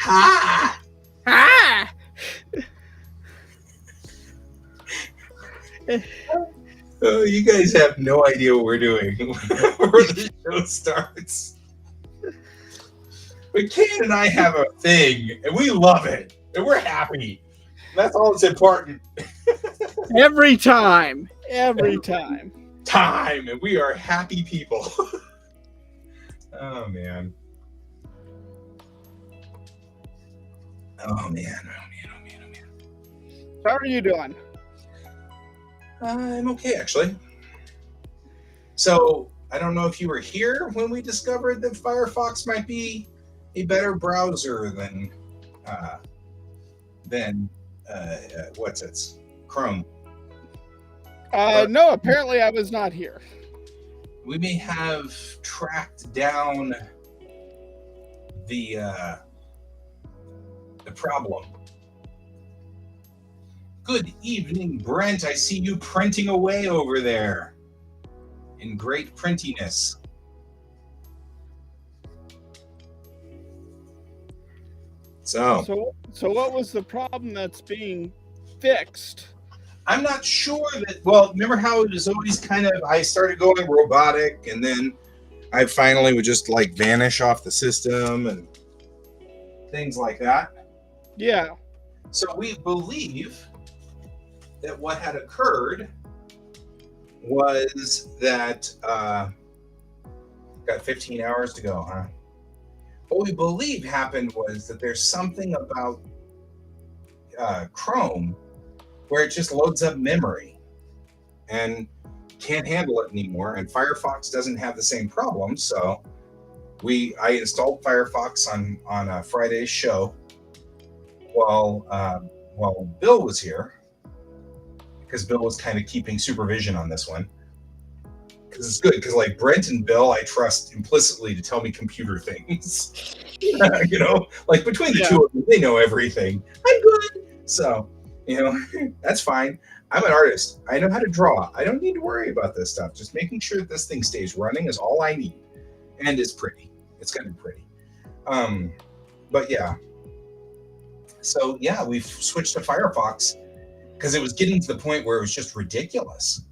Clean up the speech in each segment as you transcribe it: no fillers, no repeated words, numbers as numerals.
Ha! Ah! Oh, you guys have no idea what we're doing before the show starts. But Ken and I have a thing, and we love it, and we're happy. That's all that's important. Every time. Every time. Time, and we are happy people. Oh, man. Oh, man. How are you doing? I'm okay, actually. So, I don't know if you were here when we discovered that Firefox might be a better browser than what's it? Chrome. No, apparently I was not here. We may have tracked down the problem. Good evening, Brent. I see you printing away over there in great printiness. So what was the problem that's being fixed? I'm not sure that, well, remember how it was always kind of, I started going robotic and then I finally would just like vanish off the system and things like that. Yeah. So we believe that what had occurred was that, got 15 hours to go, huh? What we believe happened was that there's something about Chrome where it just loads up memory and can't handle it anymore. And Firefox doesn't have the same problem. So I installed Firefox on Friday's show while Bill was here, because Bill was kind of keeping supervision on this one. Because it's good, because like Brent and Bill, I trust implicitly to tell me computer things. Like between the two of them, they know everything. I'm good. So, that's fine. I'm an artist. I know how to draw. I don't need to worry about this stuff. Just making sure that this thing stays running is all I need. And it's pretty. It's going to be pretty. But yeah. So yeah, we've switched to Firefox because it was getting to the point where it was just ridiculous.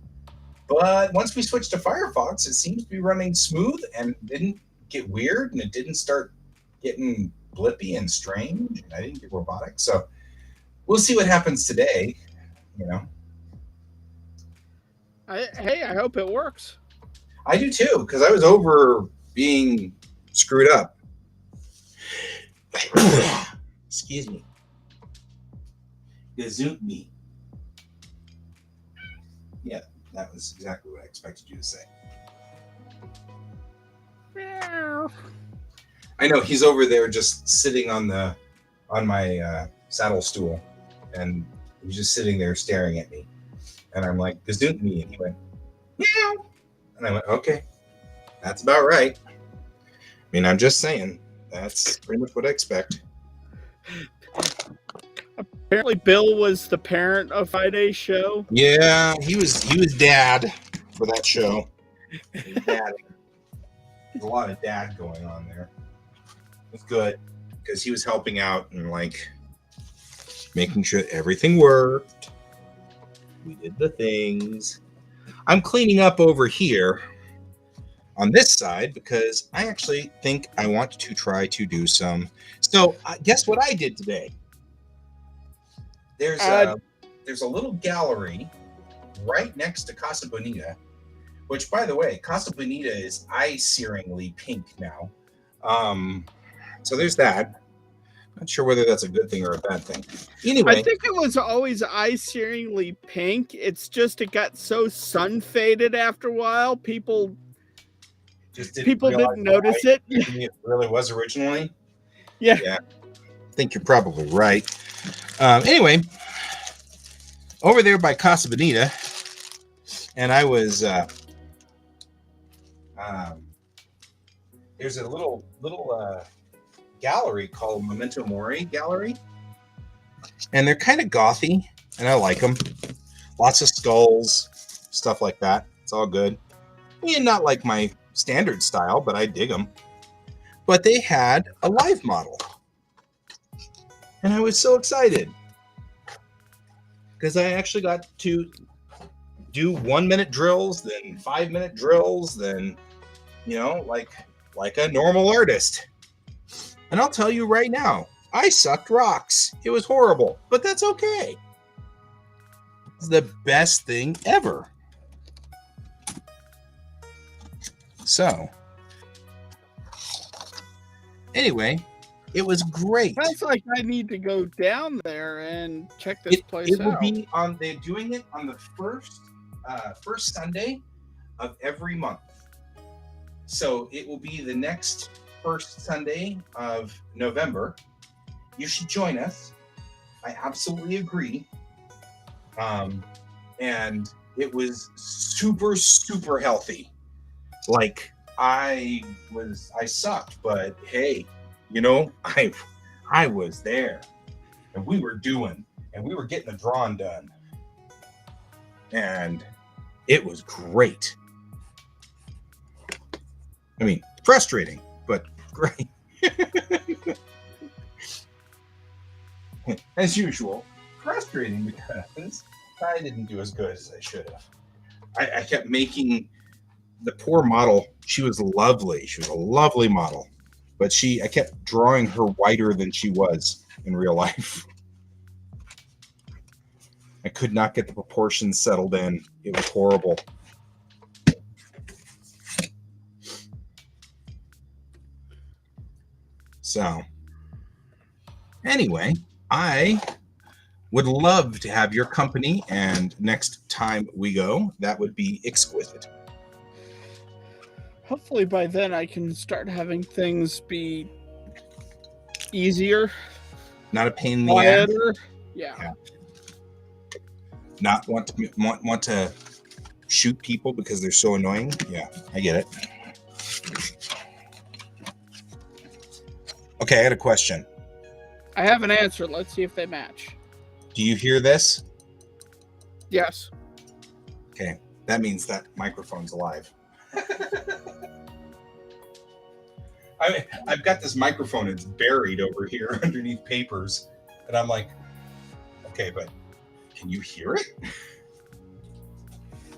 But once we switched to Firefox, it seems to be running smooth and didn't get weird, and it didn't start getting blippy and strange, and I didn't get robotic. So we'll see what happens today, I hope it works. I do too, because I was over being screwed up. Excuse me. Gazoot me. Yeah, that was exactly what I expected you to say. Meow. I know, he's over there just sitting on my saddle stool, and he's just sitting there staring at me. And I'm like, gazoot me, and he went, meow. And I went, okay, that's about right. I mean, I'm just saying, that's pretty much what I expect. Apparently, Bill was the parent of Friday's show. Yeah, he was dad for that show. There's a lot of dad going on there. It was good because he was helping out and like making sure everything worked. We did the things. I'm cleaning up over here on this side because I actually think I want to try to do some. So guess what I did today? There's a little gallery right next to Casa Bonita, which, by the way, Casa Bonita is eye-searingly pink now. So there's that. Not sure whether that's a good thing or a bad thing. Anyway, I think it was always eye-searingly pink. It's just it got so sun-faded after a while. People didn't notice it. It really was originally. Yeah. I think you're probably right. Anyway, over there by Casa Bonita, and I was there's a little gallery called Memento Mori Gallery, and they're kind of gothy, and I like them. Lots of skulls, stuff like that. It's all good. Yeah, not like my standard style, but I dig them. But they had a live model And I was so excited because I actually got to do 1 minute drills, then 5 minute drills, then, like a normal artist. And I'll tell you right now, I sucked rocks. It was horrible, but that's okay. It's the best thing ever. So, anyway, it was great. Sounds like I need to go down there and check this place It will out. be on. They're doing it on the first Sunday of every month. So it will be the next first Sunday of November. You should join us. I absolutely agree. And it was super, super healthy. Like I sucked, but hey, I was there, and we were getting the drawing done, and it was great. I mean, frustrating, but great. As usual, frustrating because I didn't do as good as I should have. I kept making the poor model. She was lovely. She was a lovely model, but I kept drawing her whiter than she was in real life. I could not get the proportions settled in. It was horrible. So, anyway, I would love to have your company, and next time we go, that would be exquisite. Hopefully by then I can start having things be easier. Not a pain in the ass. Yeah. Not want to shoot people because they're so annoying. Yeah, I get it. Okay, I got a question. I have an answer. Let's see if they match. Do you hear this? Yes. Okay, that means that microphone's alive. I've got this microphone. It's buried over here underneath papers, and I'm like, okay, but can you hear it?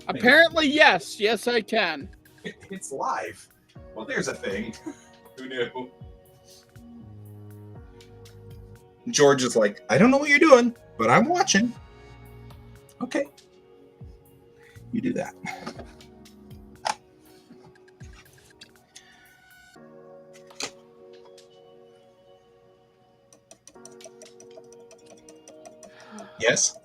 Apparently, yes. Yes, I can. It's live. Well, there's a thing. Who knew? George is like, I don't know what you're doing, but I'm watching. Okay. You do that. Yes?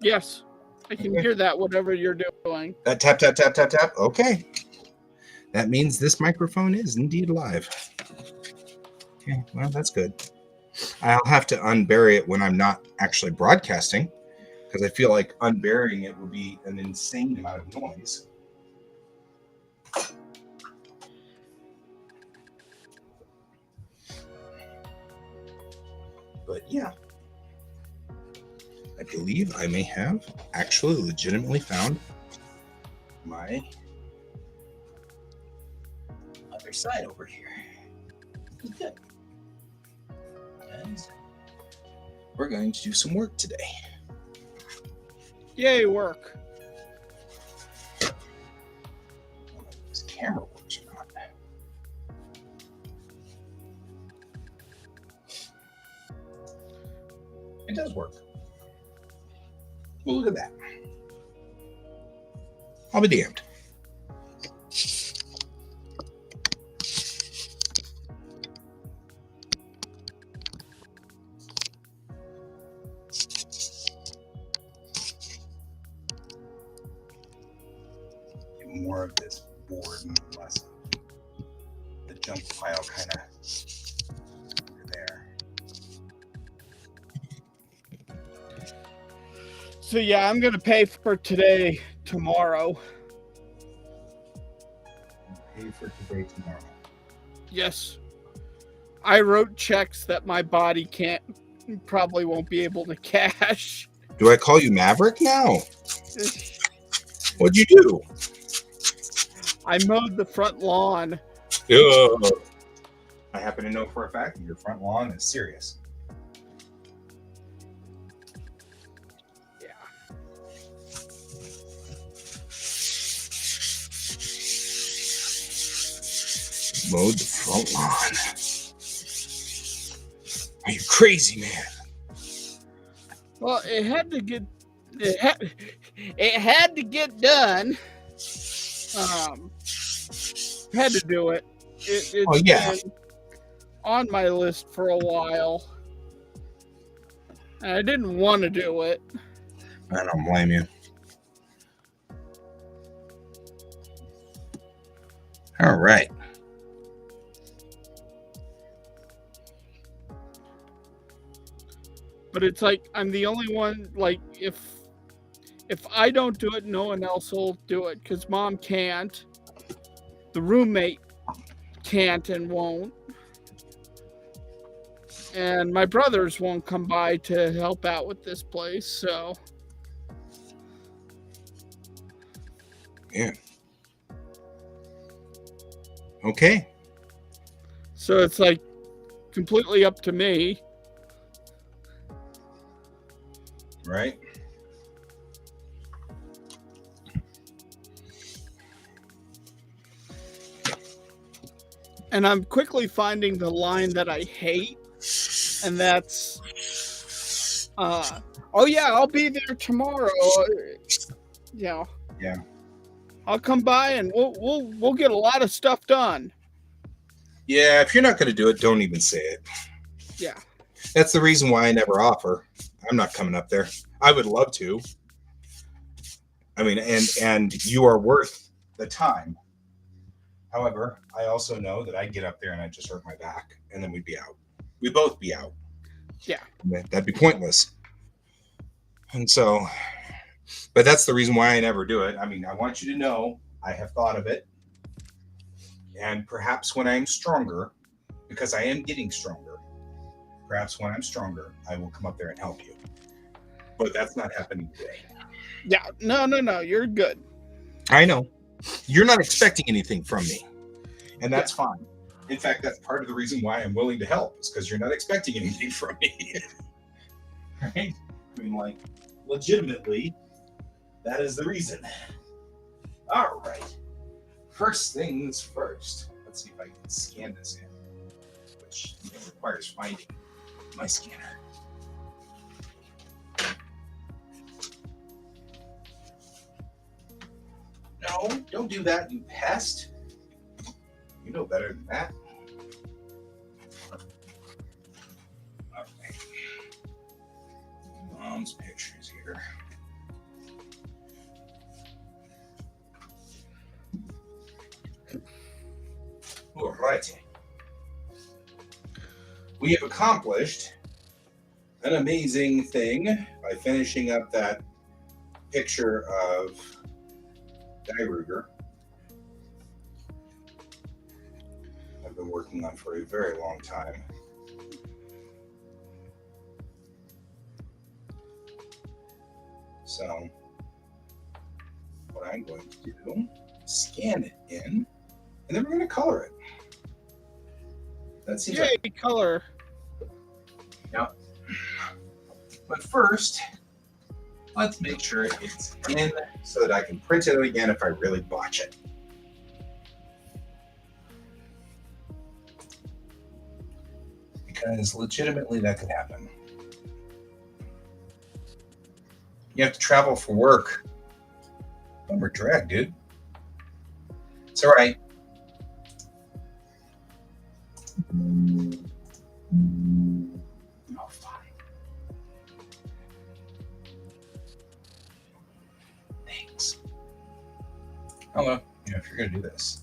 Yes. I can hear that, whatever you're doing. That tap, tap, tap, tap, tap. Okay. That means this microphone is indeed live. Okay, well, that's good. I'll have to unbury it when I'm not actually broadcasting, because I feel like unburying it would be an insane amount of noise. But yeah, I believe I may have actually legitimately found my other side over here. Good. And we're going to do some work today. Yay, work. I don't know if this camera works or not. It does work. Well, look at that. I'll be damned. More of this board and less of the junk pile kind of there. So yeah, I'm gonna pay for today tomorrow. Pay for today tomorrow. Yes. I wrote checks that my body probably won't be able to cash. Do I call you Maverick now? What'd you do? I mowed the front lawn. I happen to know for a fact that your front lawn is serious. mowed the front lawn. Are you crazy, man? Well, it had to get done. Had to do it. It's been on my list for a while. And I didn't want to do it. I don't blame you. All right. But it's like I'm the only one. Like if I don't do it, no one else will do it because Mom can't. The roommate can't and won't. And my brothers won't come by to help out with this place, so. Yeah. Okay. So it's like completely up to me. Right. And I'm quickly finding the line that I hate, and that's, oh yeah, I'll be there tomorrow. Yeah. Yeah. I'll come by and we'll get a lot of stuff done. Yeah, if you're not going to do it, don't even say it. Yeah. That's the reason why I never offer. I'm not coming up there. I would love to. I mean, and you are worth the time. However, I also know that I get up there and I just hurt my back, and then we'd be out. We'd both be out. Yeah. That'd be pointless. And so, but that's the reason why I never do it. I mean, I want you to know I have thought of it. And perhaps when I'm stronger, because I am getting stronger, perhaps when I'm stronger, I will come up there and help you. But that's not happening today. Yeah. No. You're good. I know. You're not expecting anything from me. And that's fine. In fact, that's part of the reason why I'm willing to help, is because you're not expecting anything from me. Right? I mean, like, legitimately, that is the reason. All right. First things first. Let's see if I can scan this in, which requires finding my scanner. No, don't do that, you pest. You know better than that. Okay. Mom's pictures here. All right. We have accomplished an amazing thing by finishing up that picture of Guy Ruger. I've been working on for a very long time. So what I'm going to do is scan it in, and then we're going to color it. That seems like color. Yeah. But first, let's make sure it's in so that I can print it again if I really botch it. Because legitimately that could happen. You have to travel for work. Bummer drag, dude. It's all right. Oh, fine. Thanks. Oh, well, if you're going to do this.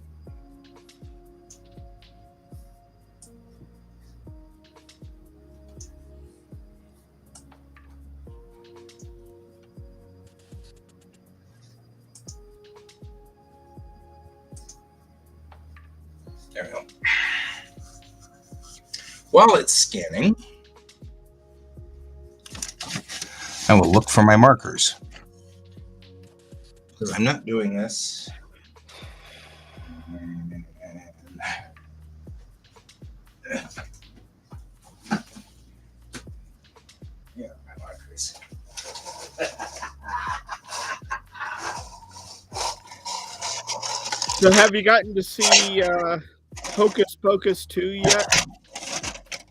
There we go. While it's scanning, I will look for my markers. Because I'm not doing this. Yeah, my markers. So have you gotten to see Hocus Pocus 2 yet?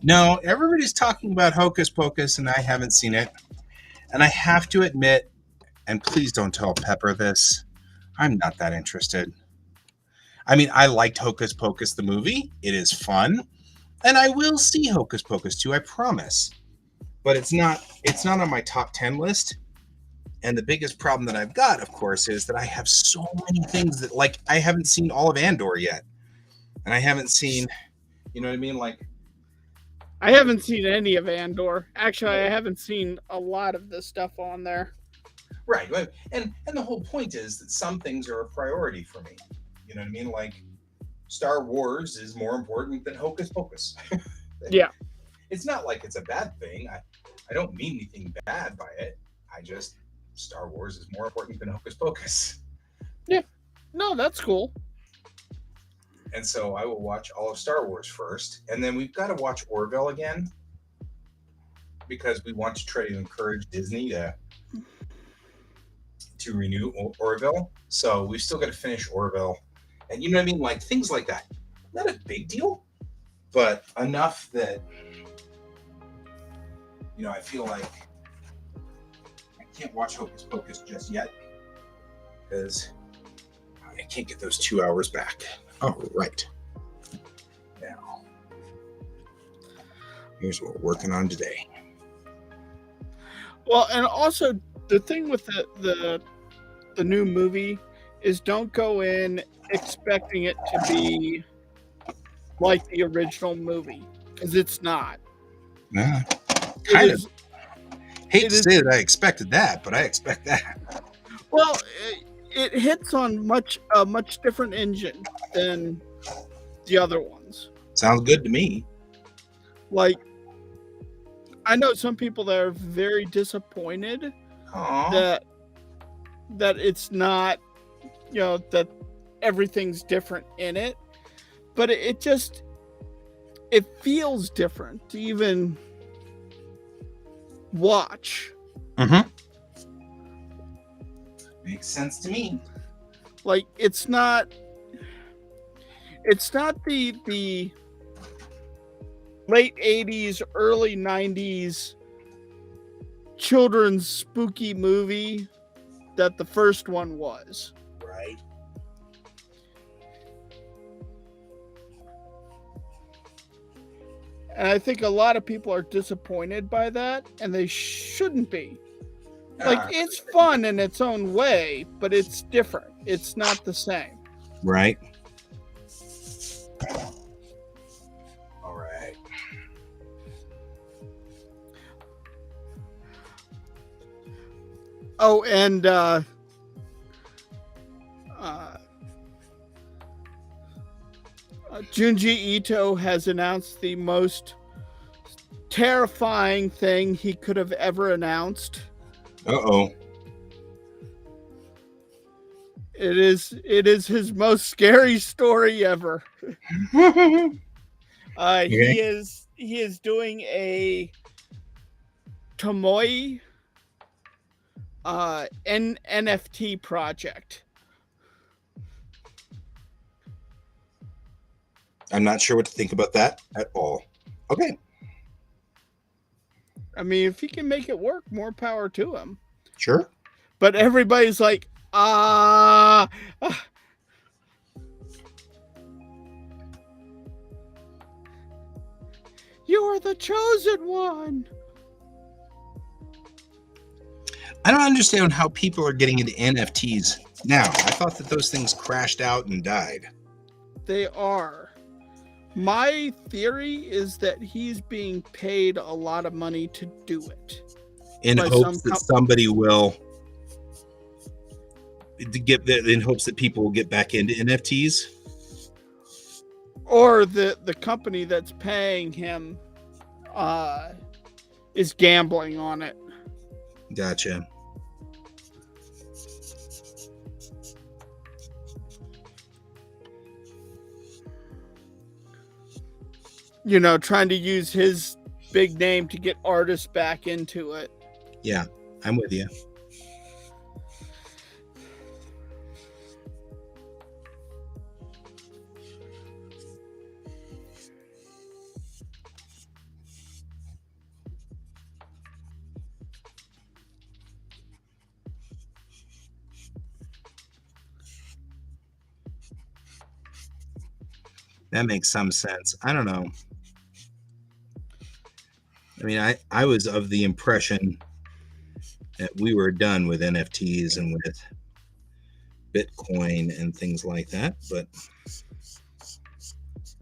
No, everybody's talking about Hocus Pocus, and I haven't seen it. And I have to admit, and please don't tell Pepper this, I'm not that interested. I mean, I liked Hocus Pocus the movie. It is fun. And I will see Hocus Pocus 2, I promise. But it's not on my top 10 list. And the biggest problem that I've got, of course, is that I have so many things that, like, I haven't seen all of Andor yet. And I haven't seen, you know what I mean? Like, I haven't seen any of Andor. Actually, I haven't seen a lot of the stuff on there. right. And the whole point is that some things are a priority for me. You know what I mean? Like, Star Wars is more important than Hocus Pocus. Yeah. It's not like it's a bad thing. I don't mean anything bad by it. Star Wars is more important than Hocus Pocus. Yeah. No, that's cool. And so I will watch all of Star Wars first. And then we've got to watch Orville again, because we want to try to encourage Disney to renew Orville. So we've still got to finish Orville. And you know what I mean? Like, things like that. Not a big deal, but enough that, you know, I feel like I can't watch Hocus Pocus just yet, because I can't get those 2 hours back. All right. Now, here's what we're working on today. Well, and also the thing with the new movie is don't go in expecting it to be like the original movie, because it's not. Nah, kind of. Hate to say that I expected that, but I expect that. Well, it hits on a much different engine than the other ones. Sounds good to me. Like, I know some people that are very disappointed that it's not, you know, that everything's different in it, but it feels different to even watch. Mm-hmm. Makes sense to me. Like, it's not the late 80s, early 90s children's spooky movie that the first one was. Right. And I think a lot of people are disappointed by that, and they shouldn't be. Like, it's fun in its own way, but it's different. It's not the same. Right. All right. Oh, and Junji Ito has announced the most terrifying thing he could have ever announced. Uh-oh. It is his most scary story ever. Okay. He is doing a Tomoe NFT project. I'm not sure what to think about that at all. Okay. I mean, if he can make it work, more power to him. Sure. But everybody's like, you're the chosen one. I don't understand how people are getting into NFTs now. I thought that those things crashed out and died. They are. My theory is that he's being paid a lot of money to do it. In hopes that somebody will in hopes that people will get back into NFTs. Or the company that's paying him is gambling on it. Gotcha. You know, trying to use his big name to get artists back into it. Yeah, I'm with you. That makes some sense. I don't know. I mean, I was of the impression that we were done with NFTs and with Bitcoin and things like that, but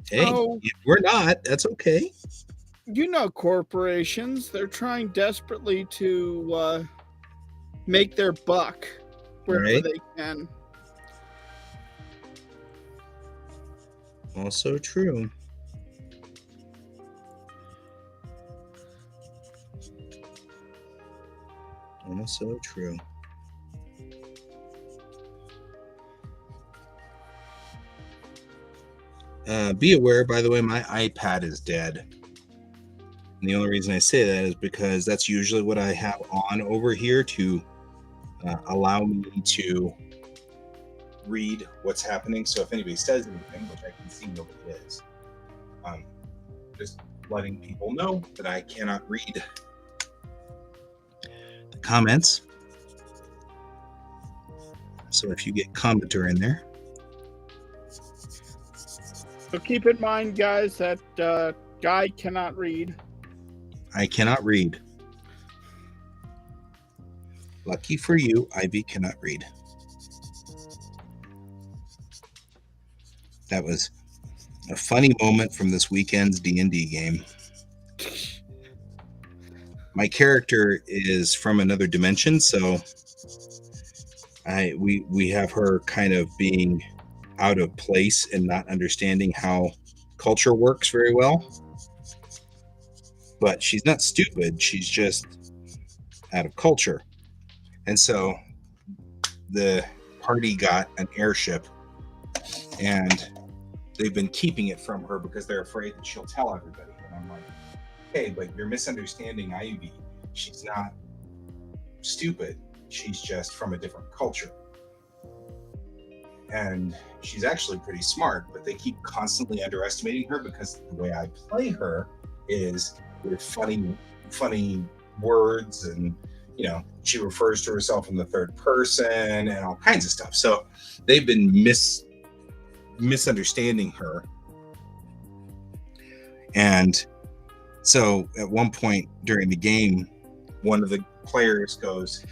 hey, if we're not, that's okay. Corporations, they're trying desperately to make their buck wherever they can. Also true. Also true. Be aware, by the way, my iPad is dead. And the only reason I say that is because that's usually what I have on over here to allow me to read what's happening. So if anybody says anything, which I can see nobody is, just letting people know that I cannot read the comments. So if you get commenter in there. So keep in mind, guys, that Guy cannot read. I cannot read. Lucky for you, Ivy cannot read. That was a funny moment from this weekend's D&D game. My character is from another dimension, so we have her kind of being out of place and not understanding how culture works very well. But she's not stupid, she's just out of culture. And so the party got an airship, and they've been keeping it from her because they're afraid that she'll tell everybody. And I'm like, hey, but you're misunderstanding Ivy. She's not stupid. She's just from a different culture. And she's actually pretty smart, but they keep constantly underestimating her because the way I play her is with funny words, and she refers to herself in the third person and all kinds of stuff. So they've been misunderstanding her. And so at one point during the game, one of the players goes,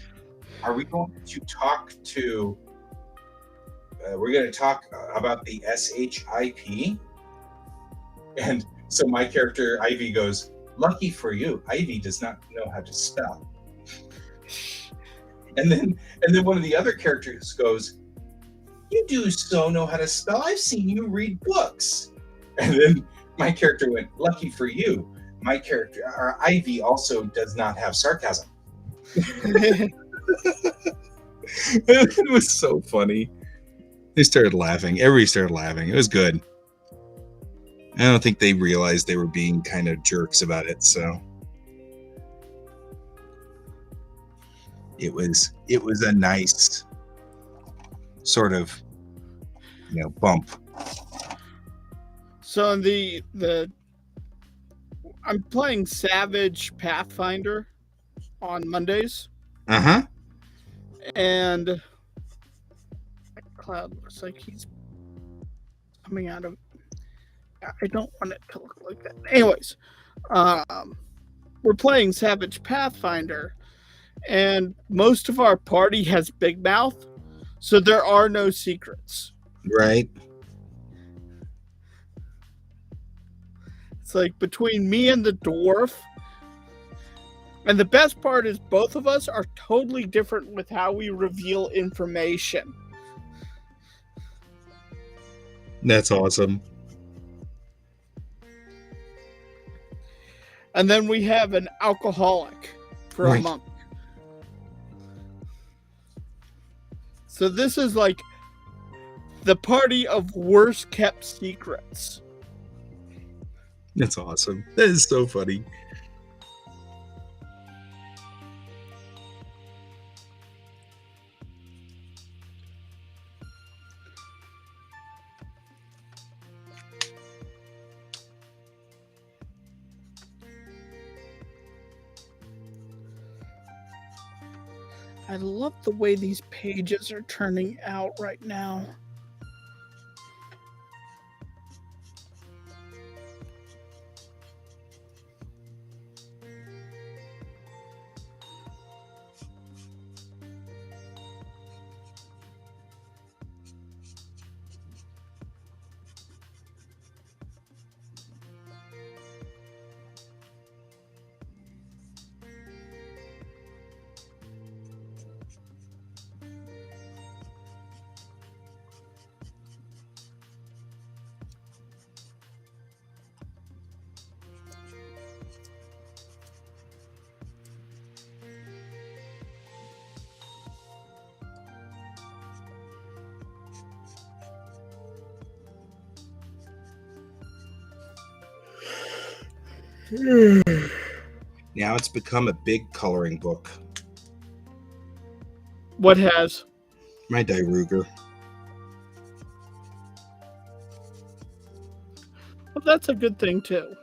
are we going to talk to we're going to talk about the SHIP? And so my character Ivy goes, lucky for you, Ivy does not know how to spell. And then one of the other characters goes, you do so know how to spell. I've seen you read books. And then my character went, lucky for you, my character, our Ivy, also does not have sarcasm. It was so funny. They started laughing. Everybody started laughing. It was good. I don't think they realized they were being kind of jerks about it. So it was a nice sort of bump. So in I'm playing Savage Pathfinder on Mondays. And Cloud looks like he's coming out of. I don't want it to look like that. Anyways, we're playing Savage Pathfinder, and most of our party has big mouth, so there are no secrets. Right. It's like between me and the dwarf. And the best part is both of us are totally different with how we reveal information. That's awesome. And then we have an alcoholic for a month. So this is like the party of worst kept secrets. That's awesome. That is so funny. I love the way these pages are turning out right now. Now it's become a big coloring book. What has? My die Ruger. Well, that's a good thing too.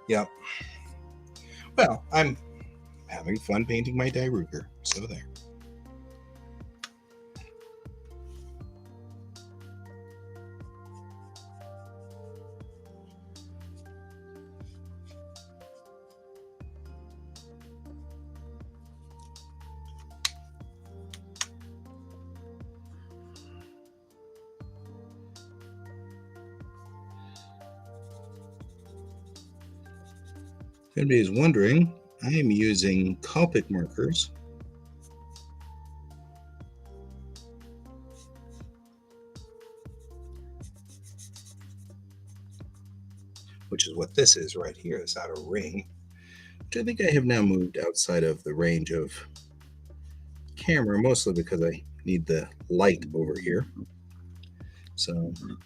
Yep. Well, I'm having fun painting my die Ruger, so there. If anybody's wondering, I am using Copic markers. Which is what this is right here, this outer ring. Which I think I have now moved outside of the range of camera, mostly because I need the light over here. So there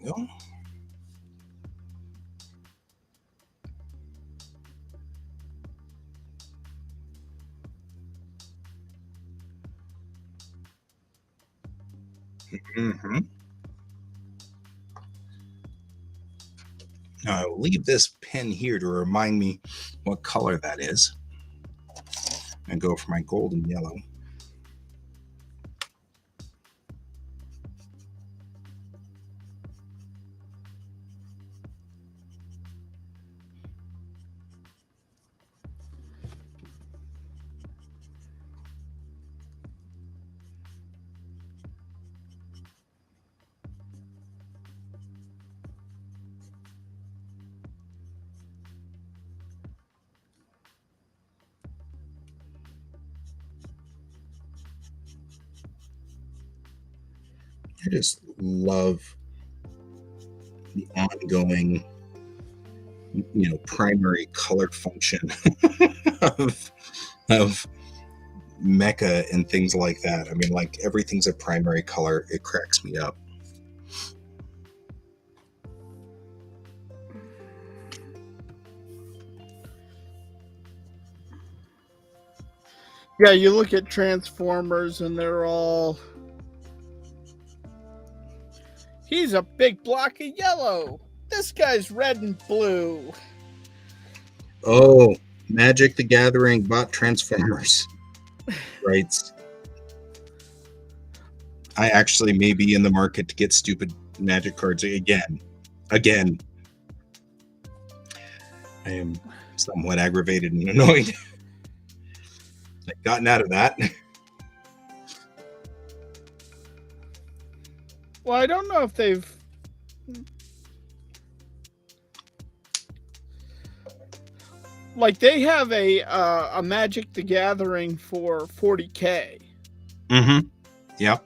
we go. Mm-hmm. Now I will leave this pen here to remind me what color that is. And go for my golden yellow. I just love the ongoing, primary color function of mecha and things like that. I mean, like everything's a primary color. It cracks me up. Yeah, you look at Transformers and they're all... He's a big block of yellow. This guy's red and blue. Oh, Magic the Gathering bought Transformers. Right. I actually may be in the market to get stupid Magic cards again. I am somewhat aggravated and annoyed. I've gotten out of that. Well, I don't know if they've... Like, they have a Magic the Gathering for $40K. Mm-hmm. Yep.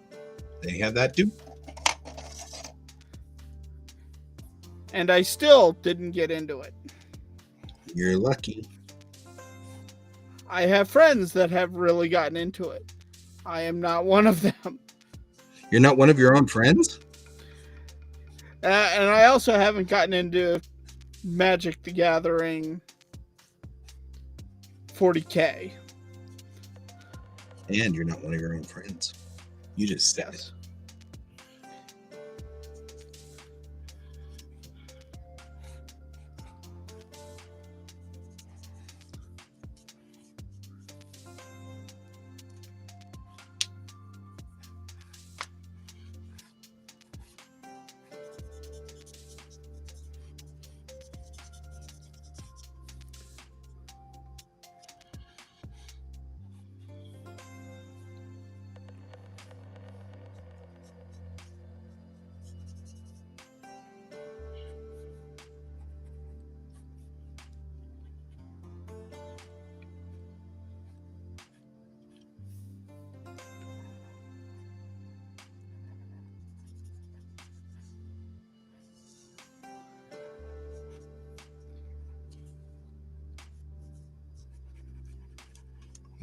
They have that too. And I still didn't get into it. You're lucky. I have friends that have really gotten into it. I am not one of them. You're not one of your own friends? And I also haven't gotten into Magic the Gathering 40K. And you're not one of your own friends. You just said it.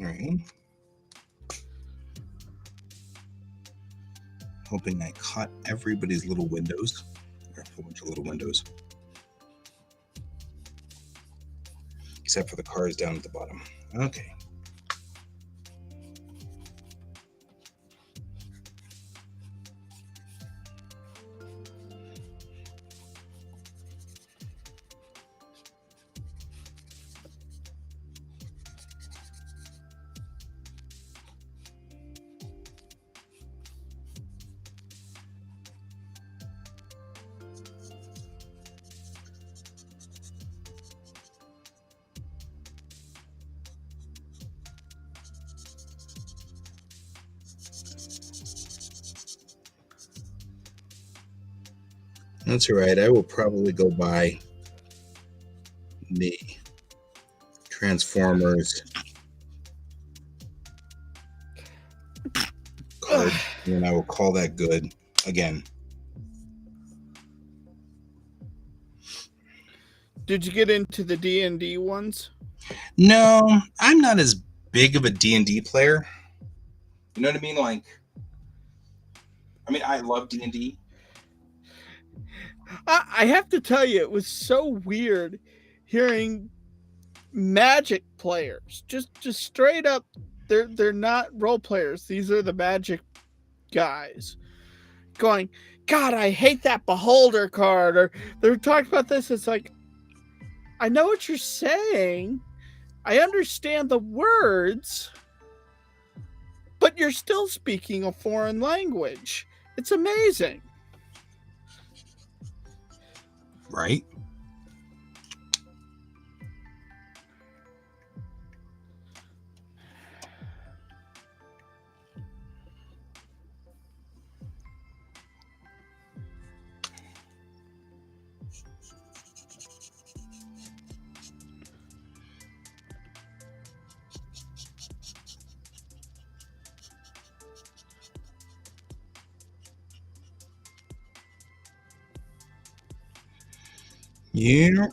All right. Hoping I caught everybody's little windows. Or a whole bunch of little windows. Except for the cars down at the bottom. Okay. That's all right. I will probably go buy the Transformers card, and I will call that good again. Did you get into the D&D ones? No, I'm not as big of a D&D player. You know what I mean? Like, I love D&D. I have to tell you, it was so weird hearing Magic players, just straight up. They're not role players. These are the Magic guys going, God, I hate that Beholder card. Or they're talking about this. It's like, I know what you're saying. I understand the words, but you're still speaking a foreign language. It's amazing. Right? Yeah.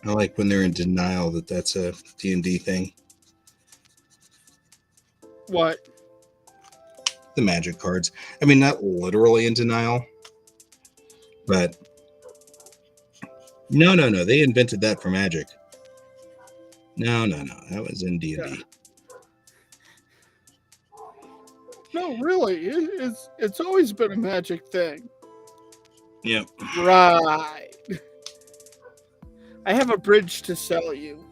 I like when they're in denial that that's a D&D thing. What? The Magic cards. Not literally in denial, but no. They invented that for Magic. No. That was in D&D. Yeah. No, really. It's always been a Magic thing. Yep. Right. I have a bridge to sell you.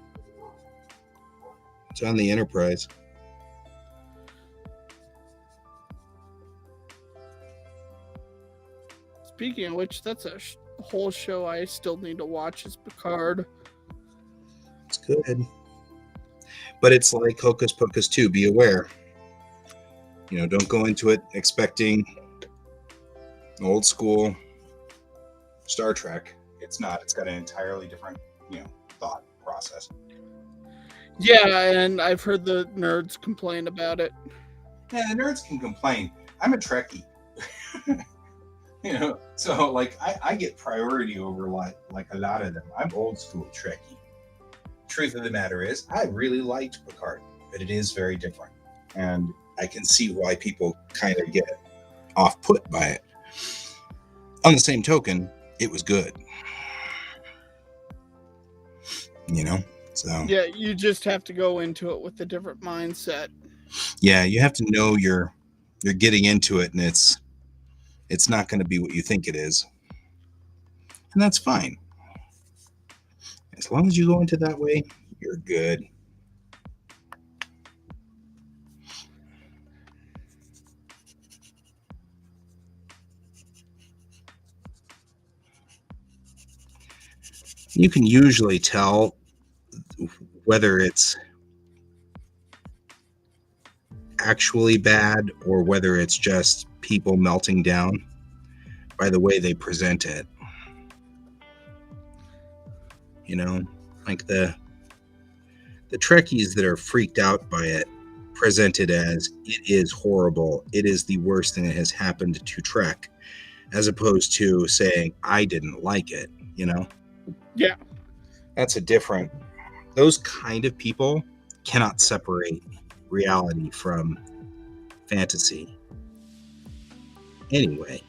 It's on the Enterprise. Speaking of which, that's a whole show I still need to watch is Picard. It's good. But it's like Hocus Pocus 2. Be aware. Don't go into it expecting old school Star Trek. It's not. It's got an entirely different, thought process. Yeah, and I've heard the nerds complain about it. Yeah, the nerds can complain. I'm a Trekkie. So like I get priority over like a lot of them. I'm old school Trekkie. Truth of the matter is, I really liked Picard, but it is very different, and I can see why people kind of get off put by it. On the same token, it was good. So yeah, you just have to go into it with a different mindset. Yeah, you have to know you're getting into it, and it's not going to be what you think it is, and that's fine. As long as you go into that way, you're good. You can usually tell whether it's actually bad or whether it's just people melting down by the way they present it. Like the Trekkies that are freaked out by it present it as it is horrible. It is the worst thing that has happened to Trek, as opposed to saying I didn't like it. Yeah. That's a different. Those kind of people cannot separate reality from fantasy. Anyway,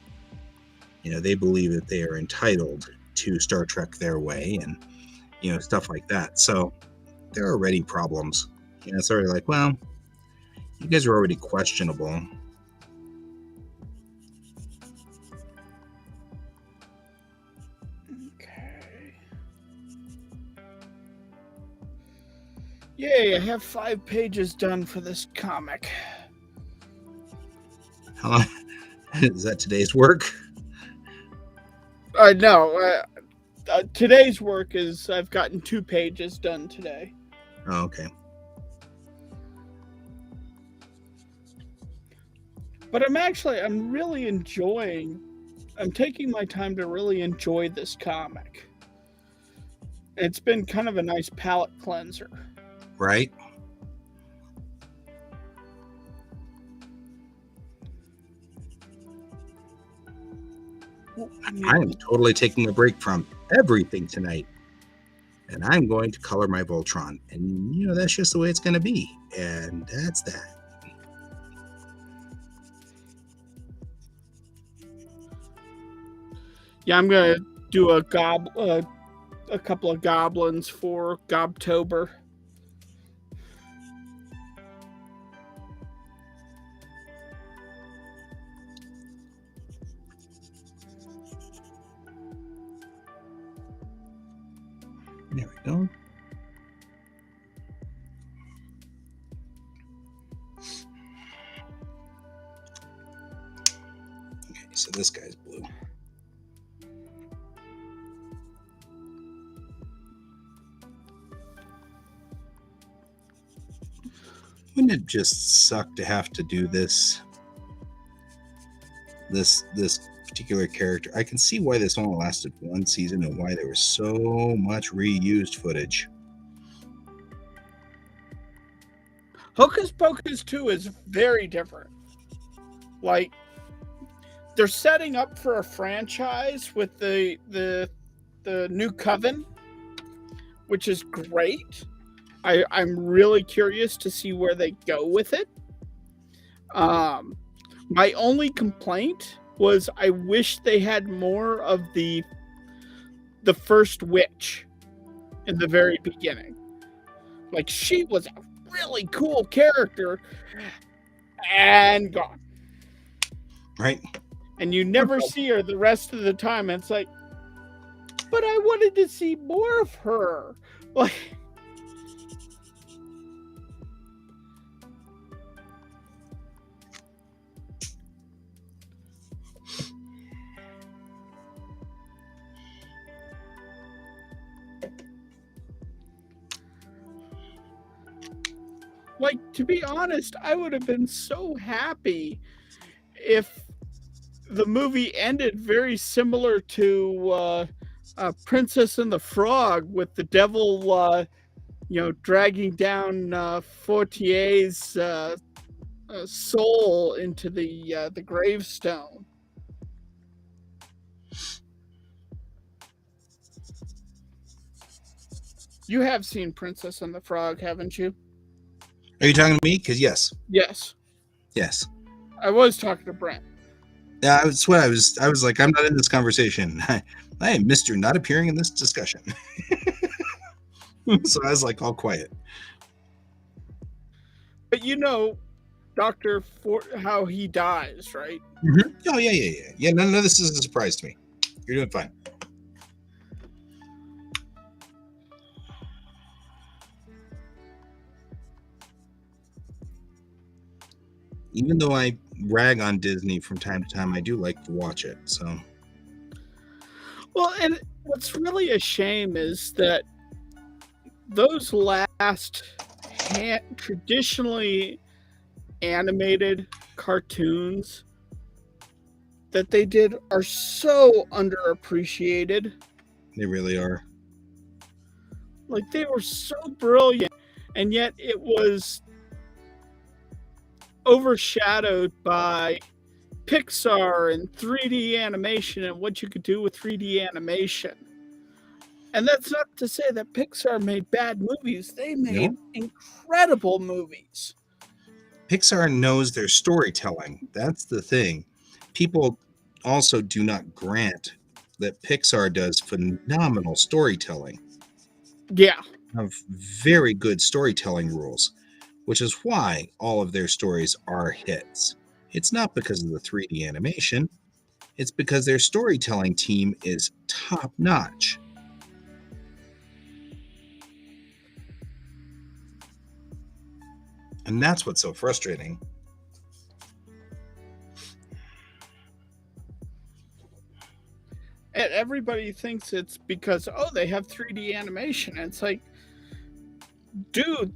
they believe that they are entitled to Star Trek their way and, stuff like that. So there are already problems. It's already like, well, you guys are already questionable. Okay. Yay, I have 5 pages done for this comic. How long is that today's work? No. Today's work is I've gotten 2 pages done today. Oh, okay. But I'm really enjoying. I'm taking my time to really enjoy this comic. It's been kind of a nice palate cleanser. Right? I am totally taking a break from everything tonight, and I'm going to color my Voltron. And, that's just the way it's going to be. And that's that. Yeah, I'm going to do a couple of goblins for Gobtober. There we go. Okay, so this guy's blue. Wouldn't it just suck to have to do this particular character? I can see why this only lasted 1 season and why there was so much reused footage. Hocus Pocus 2 is very different. Like, they're setting up for a franchise with the new Coven, which is great. I'm really curious to see where they go with it. My only complaint was I wish they had more of the first witch in the very beginning. Like, she was a really cool character and gone. Right. And you never see her the rest of the time. And it's like, but I wanted to see more of her. Like, to be honest, I would have been so happy if the movie ended very similar to Princess and the Frog, with the devil, dragging down Fortier's soul into the gravestone. You have seen Princess and the Frog, haven't you? Are you talking to me? Because yes. Yes. Yes. I was talking to Brent. Yeah, that's what I was like, I'm not in this conversation. I am Mr. Not appearing in this discussion. So I was like all quiet. But you know, Dr. how he dies, right? Mm-hmm. Oh, yeah. Yeah, none of this is a surprise to me. You're doing fine. Even though I rag on Disney from time to time, I do like to watch it. So, well, and what's really a shame is that those last traditionally animated cartoons that they did are so underappreciated. They really are. Like, they were so brilliant, and yet it was overshadowed by Pixar and 3D animation and what you could do with 3D animation. And that's not to say that Pixar made bad movies. They made incredible movies. Pixar knows their storytelling. That's the thing. People also do not grant that Pixar does phenomenal storytelling. Yeah. Have very good storytelling rules, which is why all of their stories are hits. It's not because of the 3D animation. It's because their storytelling team is top notch. And that's what's so frustrating. And everybody thinks it's because, they have 3D animation. And it's like, dude,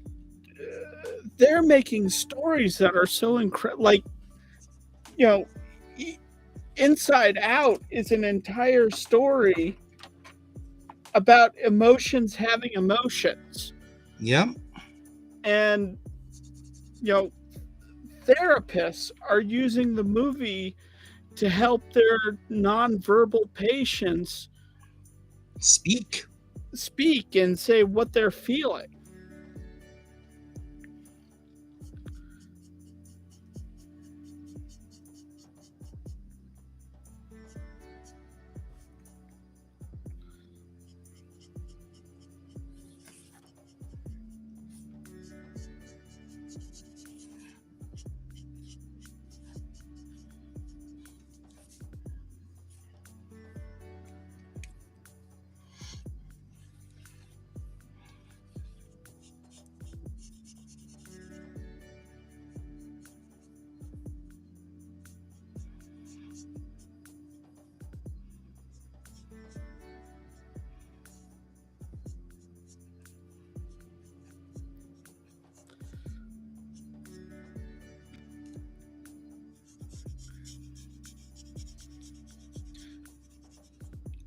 they're making stories that are so incredible. Like, Inside Out is an entire story about emotions having emotions. Yep. And, therapists are using the movie to help their nonverbal patients speak and say what they're feeling.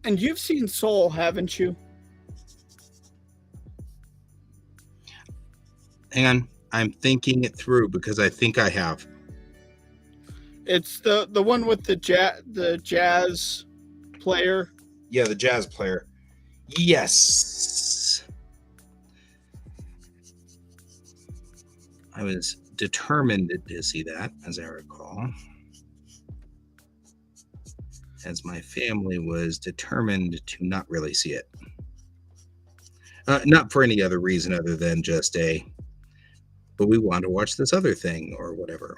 And you've seen Soul, haven't you? Hang on. I'm thinking it through because I think I have. It's the one with the jazz player. Yeah, the jazz player. Yes. I was determined to see that, as I recall. As my family was determined to not really see it. Not for any other reason other than just but we want to watch this other thing or whatever.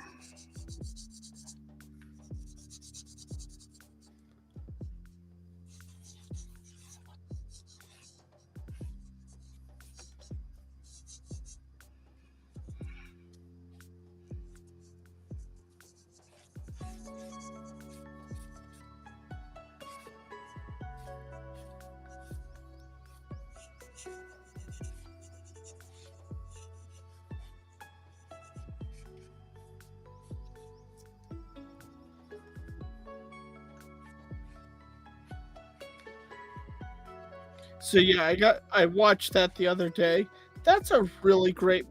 So yeah, I watched that the other day. That's a really great,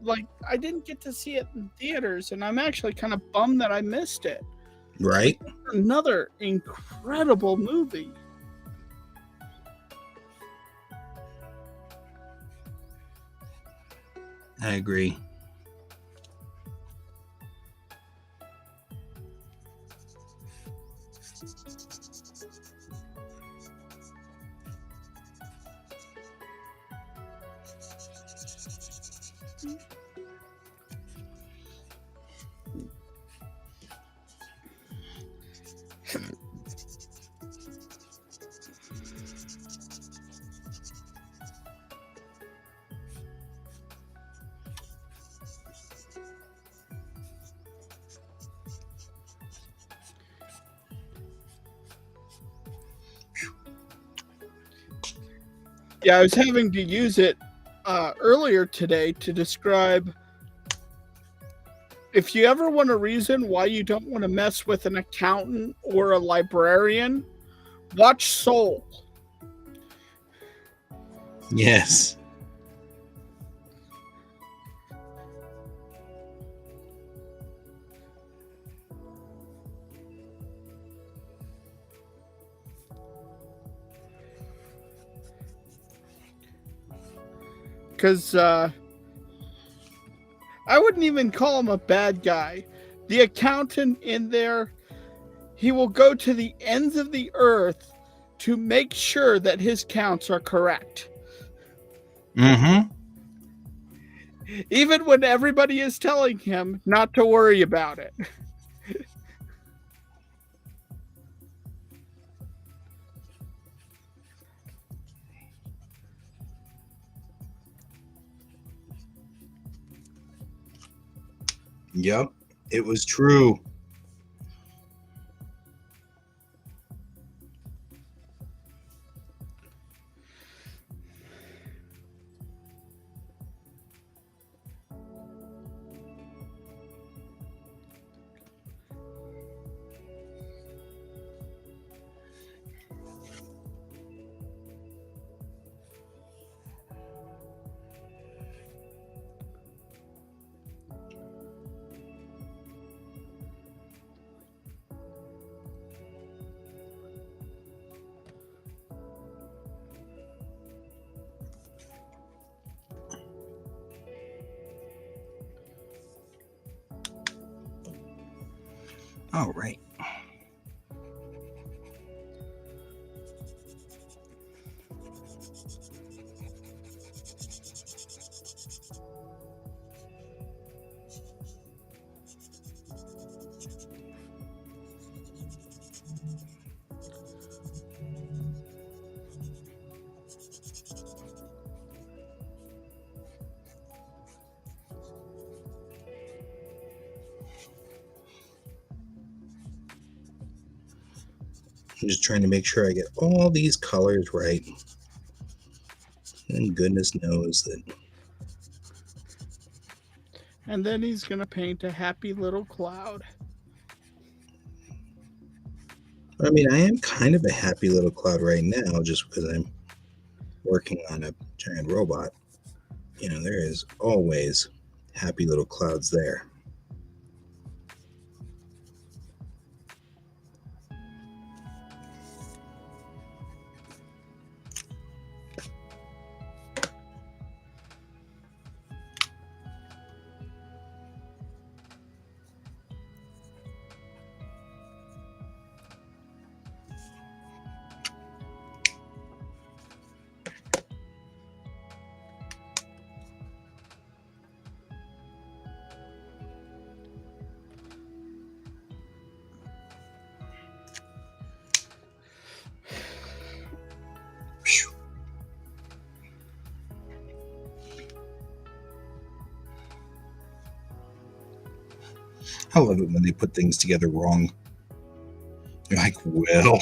I didn't get to see it in theaters, and I'm actually kind of bummed that I missed it. Right? Another incredible movie. I agree. Yeah, I was having to use it earlier today to describe if you ever want a reason why you don't want to mess with an accountant or a librarian, watch Soul. Yes. Because I wouldn't even call him a bad guy. The accountant in there, he will go to the ends of the earth to make sure that his counts are correct. Mm-hmm. Even when everybody is telling him not to worry about it. Yep, it was true. All right. I'm just trying to make sure I get all these colors right. And goodness knows that. And then he's going to paint a happy little cloud. I mean, I am kind of a happy little cloud right now just because I'm working on a giant robot. You know, there is always happy little clouds there. I love it when they put things together wrong. You're like, well.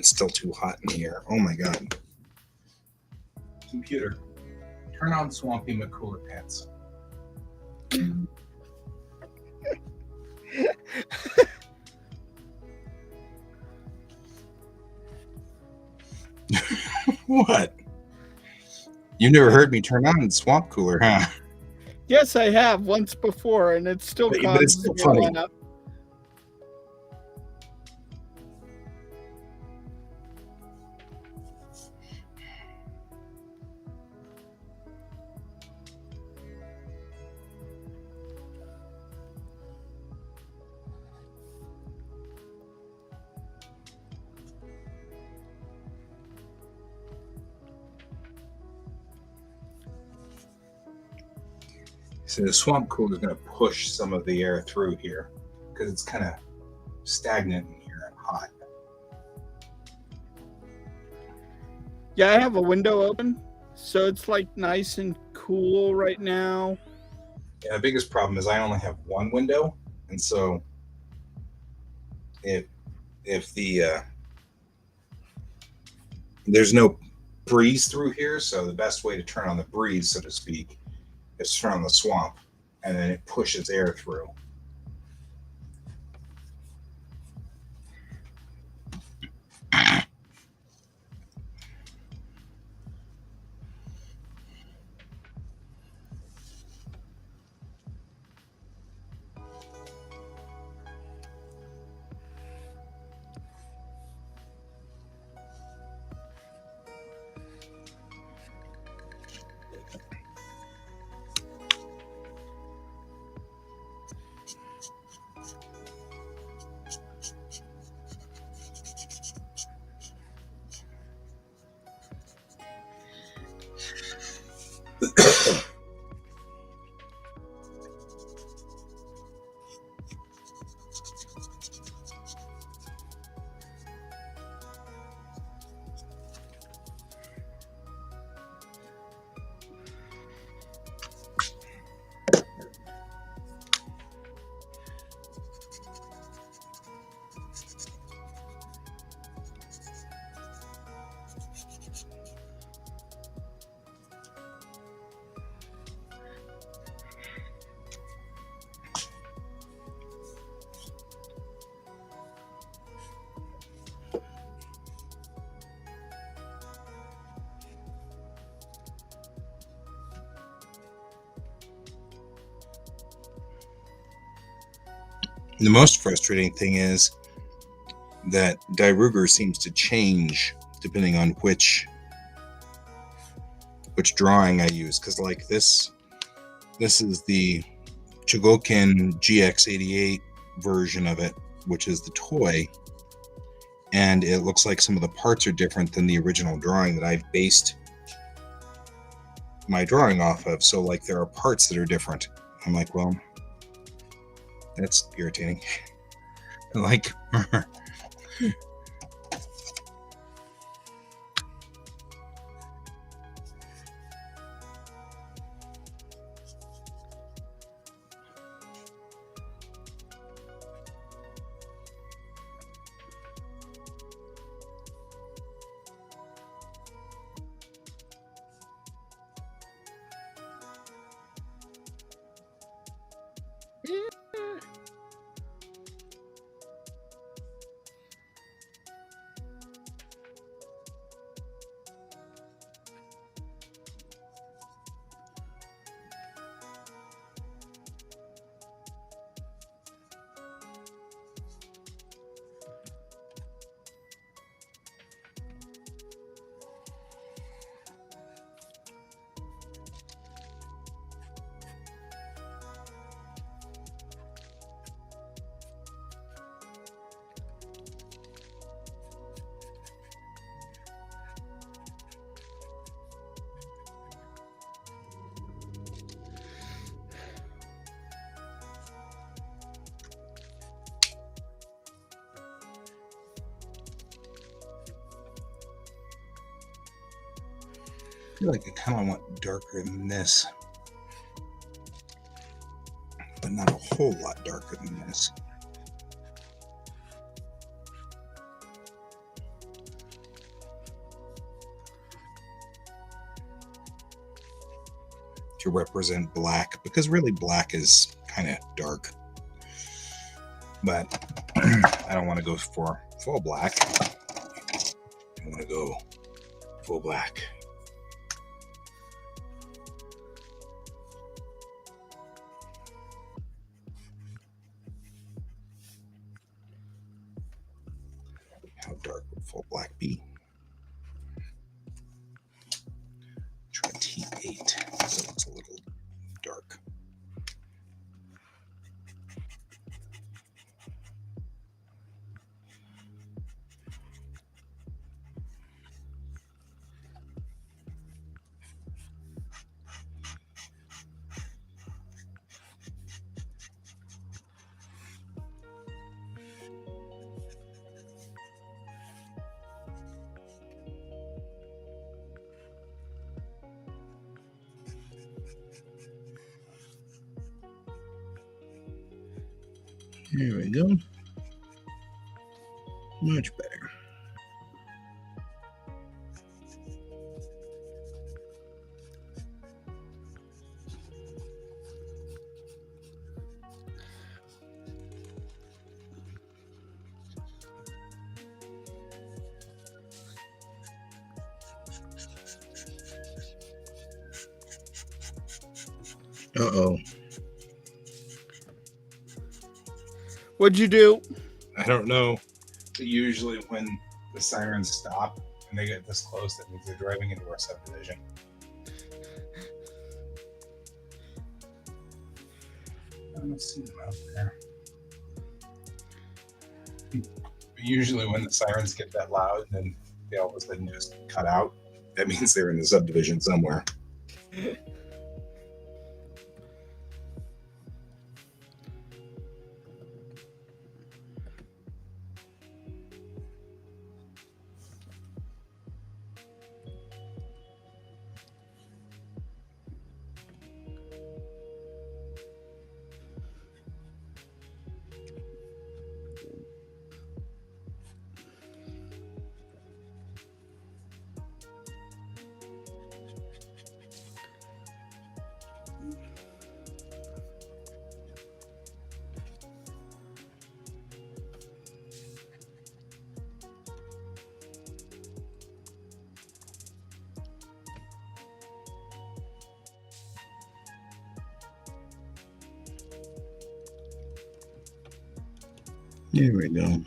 It's still too hot in here. Oh my god. Computer, turn on Swampy McCooler Pants. What? You never heard me turn on Swamp Cooler, huh? Yes, I have once before, and it still But it's causes still me to funny. laugh. So the swamp cooler is going to push some of the air through here because it's kind of stagnant in here and hot. Yeah, I have a window open, so it's like nice and cool right now. Yeah, the biggest problem is I only have one window, and so if the there's no breeze through here, so the best way to turn on the breeze, so to speak, is turn on the swamp, and then it pushes air through. The most frustrating thing is that Ruger seems to change depending on which drawing I use. Because like this is the Chogokin GX88 version of it, which is the toy, and it looks like some of the parts are different than the original drawing that I've based my drawing off of. So like there are parts that are different. I'm like, well, that's irritating. Like I feel like I kind of want darker than this, but not a whole lot darker than this. to represent black, because really black is kind of dark. But I don't want to go for full black. I want to go full black. How dark would full black be? Try T8. So it's a little dark. Here we go. Much better. Uh-oh. What'd you do? I don't know. Usually when the sirens stop and they get this close, that means they're driving into our subdivision. I don't see them out there. But usually when the sirens get that loud and then they all of a sudden just cut out, that means they're in the subdivision somewhere. There we go.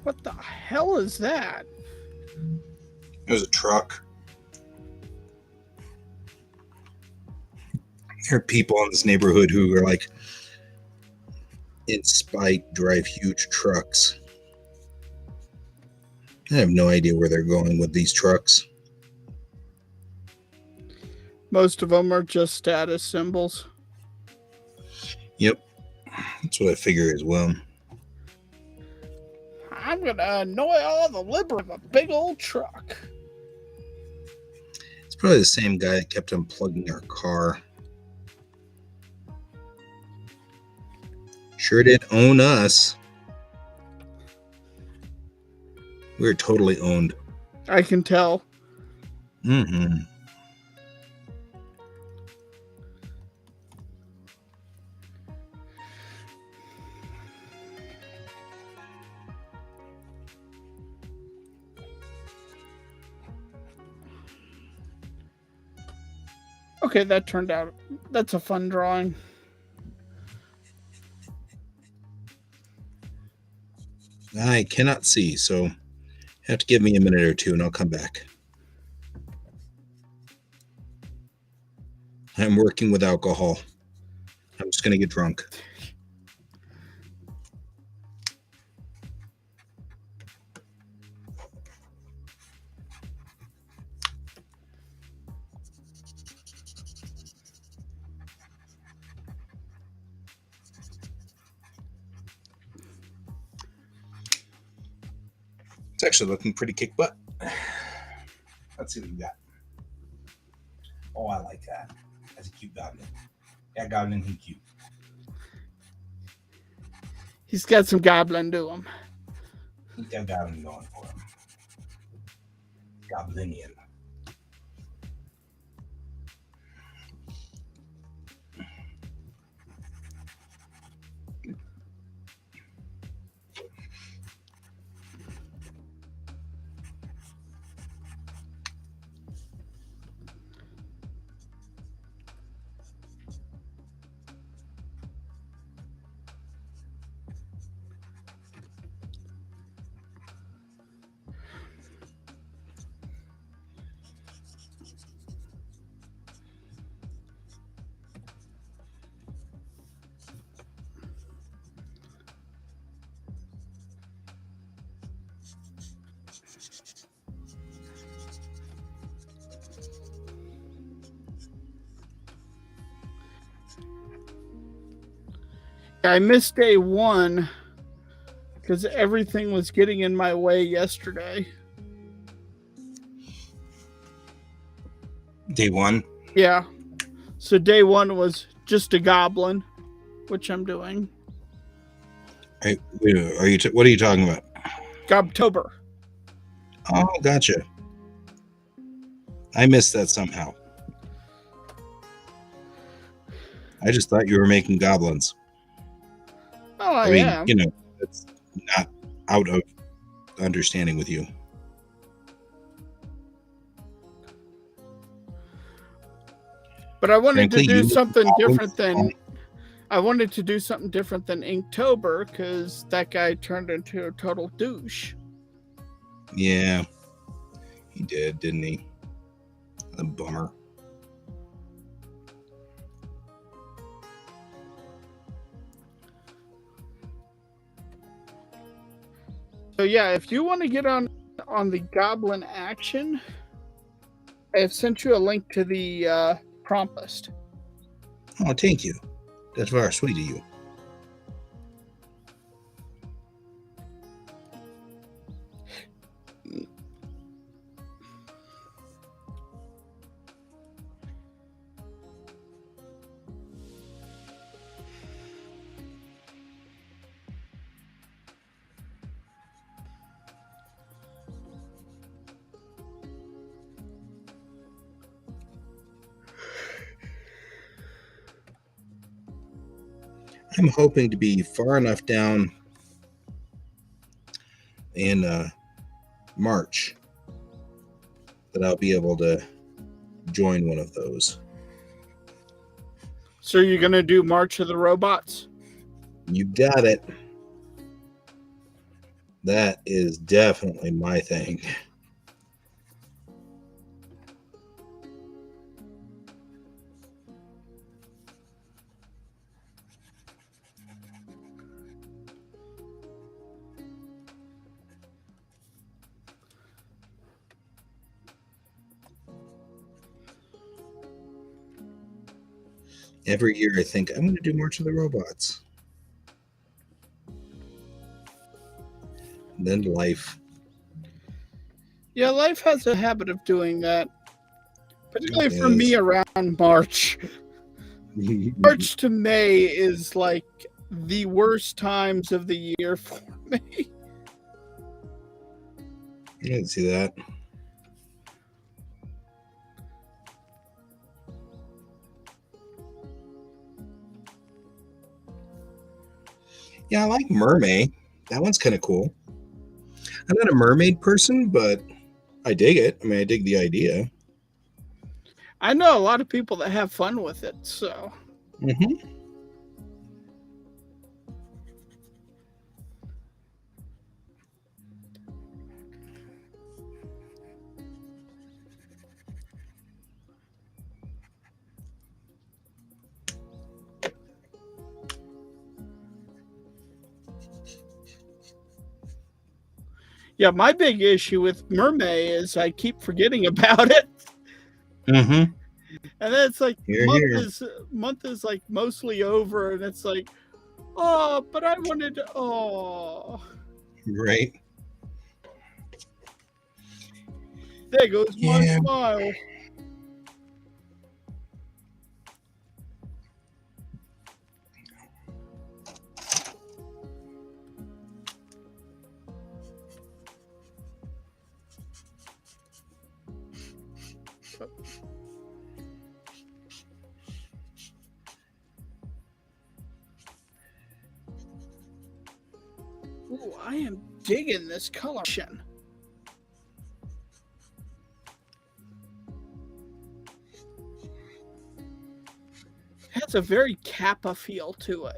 What the hell is that? It was a truck. There are people in this neighborhood who are like, in spite, drive huge trucks. I have no idea where they're going with these trucks. Most of them are just status symbols. Yep. That's what I figure as well. I'm gonna annoy all the liberals with a big old truck. It's probably the same guy that kept unplugging our car. Sure did own us. We're totally owned. I can tell. Mm-hmm. Okay, that turned out. That's a fun drawing. I cannot see, so you have to give me a minute or two and I'll come back. I'm working with alcohol. I'm just going to get drunk. It's actually looking pretty kick butt. Let's see what we got. Oh, I like that. That's a cute goblin. That goblin, he's cute. He's got some goblin to him. He's got goblin going for him. Goblinian. I missed day 1 because everything was getting in my way yesterday. Day 1? Yeah. So day 1 was just a goblin, which I'm doing. What are you talking about? Gobtober. Oh, gotcha. I missed that somehow. I just thought you were making goblins. Oh, I am. You know, that's not out of understanding with you. But I wanted to do something different than Inktober because that guy turned into a total douche. Yeah, he did, didn't he? A bummer. So yeah, if you want to get on the goblin action, I have sent you a link to the prompt list. Oh, thank you. That's very sweet of you. I'm hoping to be far enough down in March that I'll be able to join one of those. So you're going to do March of the Robots? You got it. That is definitely my thing. Every year I think I'm going to do March of the Robots. And then life. Yeah, life has a habit of doing that. Particularly for me around March. March to May is like the worst times of the year for me. I can see that. Yeah, I like Mermaid. That one's kind of cool. I'm not a mermaid person, but I dig it. I mean, I dig the idea. I know a lot of people that have fun with it, so. Mm-hmm. Yeah, my big issue with Mermaid is I keep forgetting about it. Mm-hmm. And then it's like Here, here. month is like mostly over, and it's like, oh, but I wanted to, oh. Right. There goes my smile. Ooh, I am digging this color. It has a very Kappa feel to it.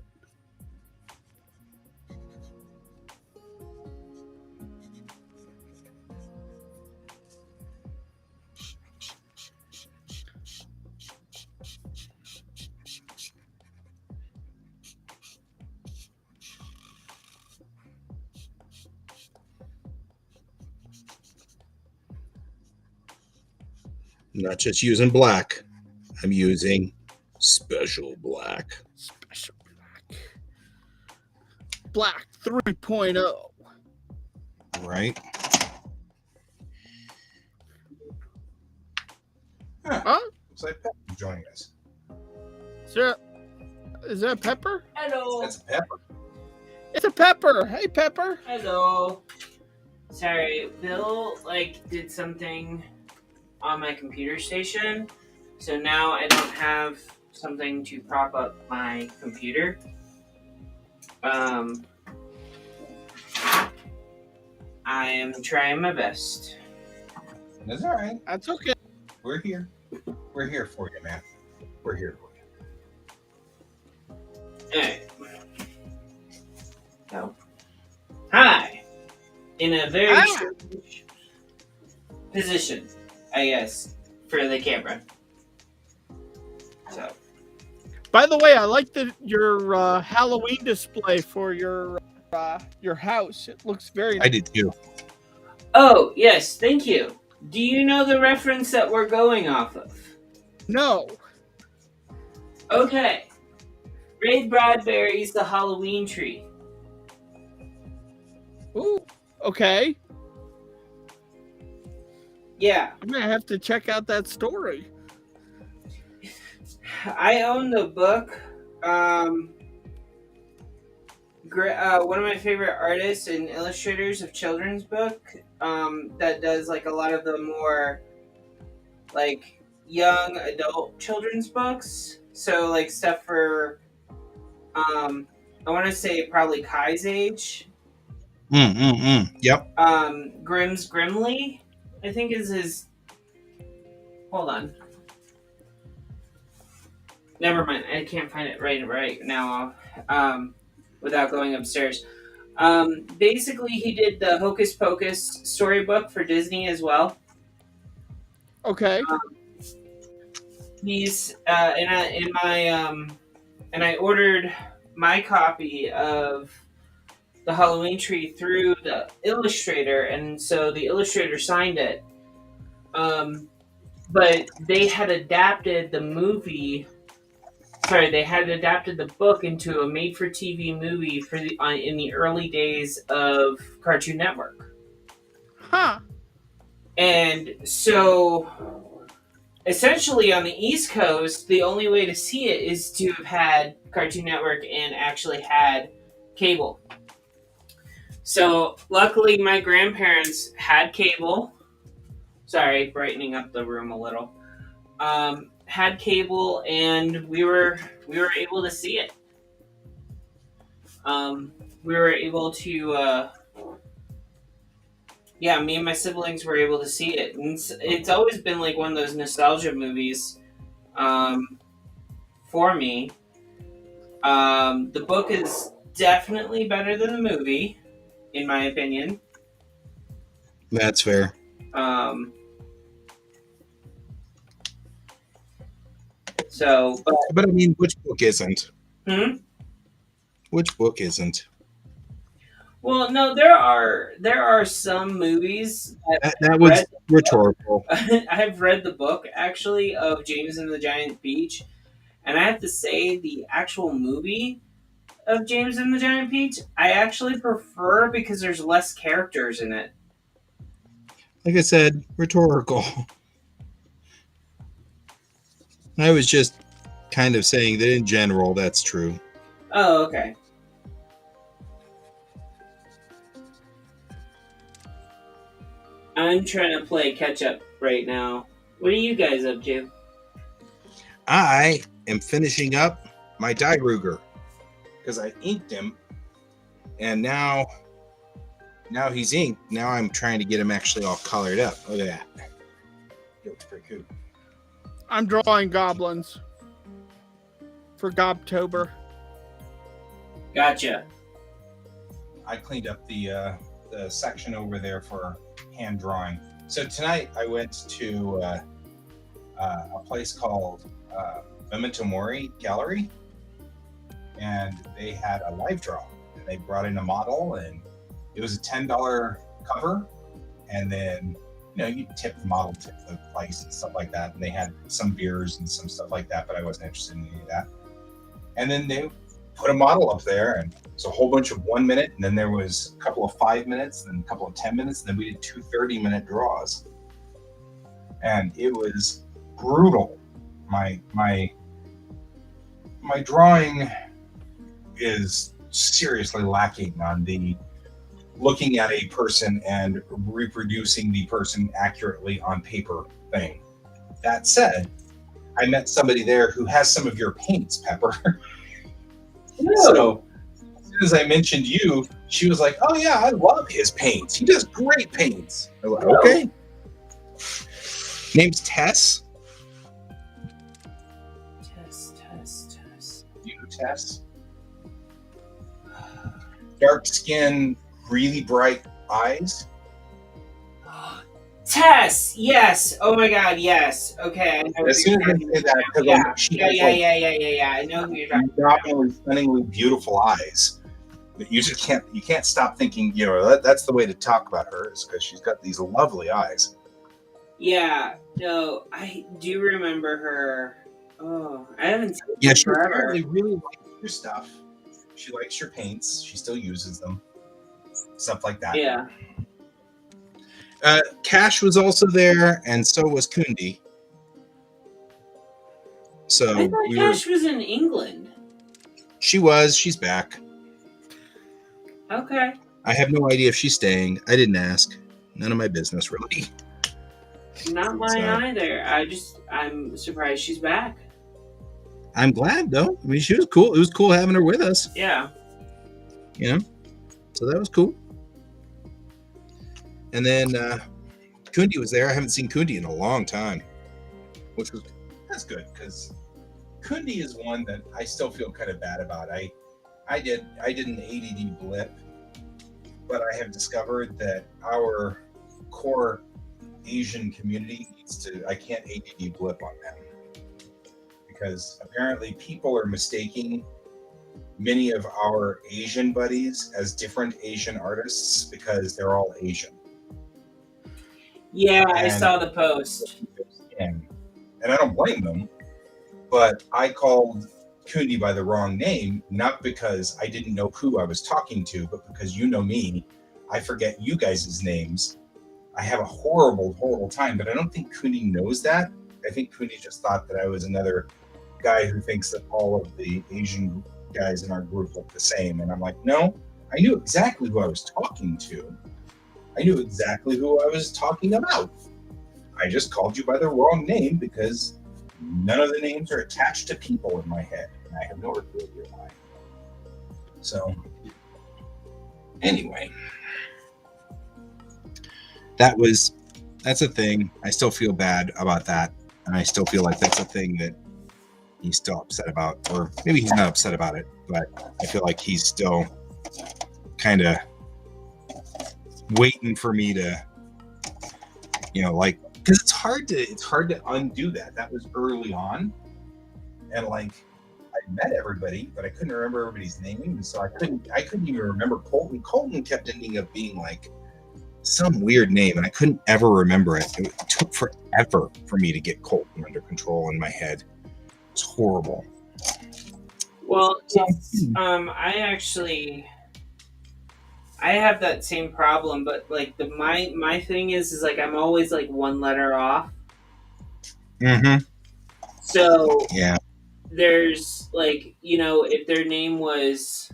Not just using black. I'm using special black. Special black. Black 3.0. Right. Huh? Looks like Pepper joining us. Is that a pepper? Hello. That's a pepper. It's a pepper. Hey, Pepper. Hello. Sorry, Bill did something on my computer station, so now I don't have something to prop up my computer. I am trying my best. That's all right. That's okay. We're here. We're here for you, man. We're here for you. Alright. So, hi. In a very strange position, I guess, for the camera. So. By the way, I like your Halloween display for your house. It looks very nice. I did too. Oh, yes, thank you. Do you know the reference that we're going off of? No. Okay. Ray Bradbury's The Halloween Tree. Ooh, okay. Yeah. I'm going to have to check out that story. I own the book. One of my favorite artists and illustrators of children's book that does a lot of the more young adult children's books. So stuff for I want to say probably Kai's age. Yep. Grimm's Grimly, I think is his. Hold on. Never mind. I can't find it right now. Without going upstairs. Basically, he did the Hocus Pocus storybook for Disney as well. Okay. He's and I ordered my copy of the Halloween Tree through the illustrator, and so the illustrator signed it. But they had adapted the movie. Sorry, they had adapted the book into a made-for-TV movie in the early days of Cartoon Network. Huh. And so, essentially, on the East Coast, the only way to see it is to have had Cartoon Network and actually had cable. So, luckily, my grandparents had cable. Sorry, brightening up the room a little. Had cable, and we were able to see it. We were able to Yeah, me and my siblings were able to see it, and it's always been like one of those nostalgia movies for me. The book is definitely better than the movie, in my opinion. That's fair. But I mean, which book isn't? Hmm? Which book isn't? Well, no, there are some movies That was rhetorical. I've read the book actually of James and the Giant Peach, and I have to say the actual movie of James and the Giant Peach I actually prefer because there's less characters in it. Like I said, rhetorical. I was just kind of saying that in general, that's true. Oh, okay. I'm trying to play catch up right now. What are you guys up to? I am finishing up my Die Ruger because I inked him, and now he's inked. Now I'm trying to get him actually all colored up. Look at that. It looks pretty cool. I'm drawing goblins for Gobtober. Gotcha. I cleaned up the section over there for hand drawing. So tonight I went to a place called Memento Mori Gallery, and they had a live draw. And they brought in a model, and it was a $10 cover, and then you tip the model, tip the price and stuff like that. And they had some beers and some stuff like that, but I wasn't interested in any of that. And then they put a model up there, and it's a whole bunch of 1 minute, and then there was a couple of 5 minutes, and a couple of 10 minutes, and then we did 2 30-minute draws, and it was brutal. My drawing is seriously lacking on the looking at a person and reproducing the person accurately on paper thing. That said, I met somebody there who has some of your paints, Pepper. So as soon as I mentioned you, she was like, "Oh yeah, I love his paints. He does great paints." I was like, "Okay." Name's Tess. Tess. You know Tess? Dark skin, really bright eyes. Tess, yes. Oh my God, yes. Okay. I know As soon as I say that, because she has yeah. I know who you're talking about. phenomenally, stunningly beautiful eyes. But you just can't stop thinking. That's the way to talk about her, is because she's got these lovely eyes. Yeah. No, I do remember her. Oh, I haven't seen Yeah, her she forever. apparently really likes your stuff. She likes your paints. She still uses them. Stuff like that. Yeah. Cash was also there, and so was Kundi. So I thought Cash was in England. She's back. Okay. I have no idea if she's staying. I didn't ask. None of my business, really. Not mine either. I'm surprised she's back. I'm glad, though. I mean, she was cool. It was cool having her with us. Yeah. So that was cool. And then Kundi was there. I haven't seen Kundi in a long time, That's good, because Kundi is one that I still feel kind of bad about. I did an ADD blip, but I have discovered that our core Asian community I can't ADD blip on them, because apparently people are mistaking many of our Asian buddies as different Asian artists because they're all Asian. Yeah, I saw the post. And I don't blame them, but I called Kundi by the wrong name, not because I didn't know who I was talking to, but because me, I forget you guys' names. I have a horrible, horrible time, but I don't think Kundi knows that. I think Kundi just thought that I was another guy who thinks that all of the Asian guys in our group look the same. And I'm like, no, I knew exactly who I was talking to. I knew exactly who I was talking about. I just called you by the wrong name because none of the names are attached to people in my head, and I have no idea why. So, anyway. that's a thing. I still feel bad about that, and I still feel like that's a thing that he's still upset about, or maybe he's not upset about it, but I feel like he's still kind of waiting for me to, like, because it's hard to undo that. That was early on, and like I met everybody, but I couldn't remember everybody's name, and so I couldn't even remember Colton. Colton kept ending up being like some weird name, and I couldn't ever remember it. It took forever for me to get Colton under control in my head. It's horrible. Well, it's, I have that same problem, but like my thing is like I'm always like one letter off. Mm-hmm. So yeah, there's like, if their name was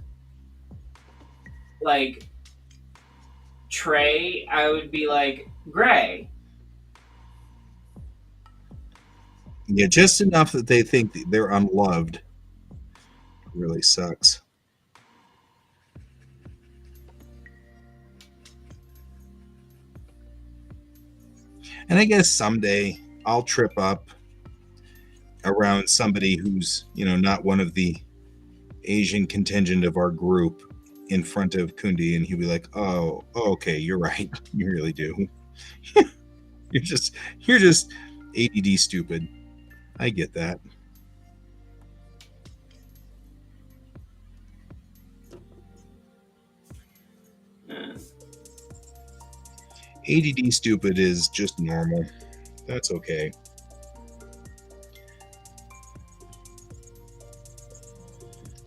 like Trey, I would be like Gray. Yeah, just enough that they think they're unloved. It really sucks. And I guess someday I'll trip up around somebody who's, not one of the Asian contingent of our group in front of Kundi, and he'll be like, oh, okay, you're right. You really do. You're just ADD stupid. I get that. ADD stupid is just normal. That's okay.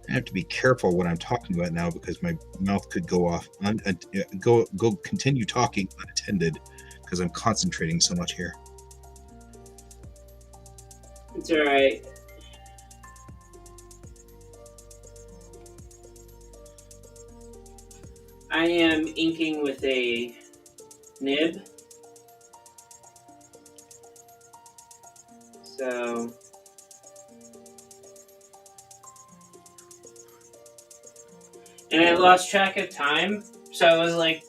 I have to be careful what I'm talking about now because my mouth could go off, go continue talking unattended because I'm concentrating so much here. It's all right. I am inking with a nib. So and I lost track of time, so I was like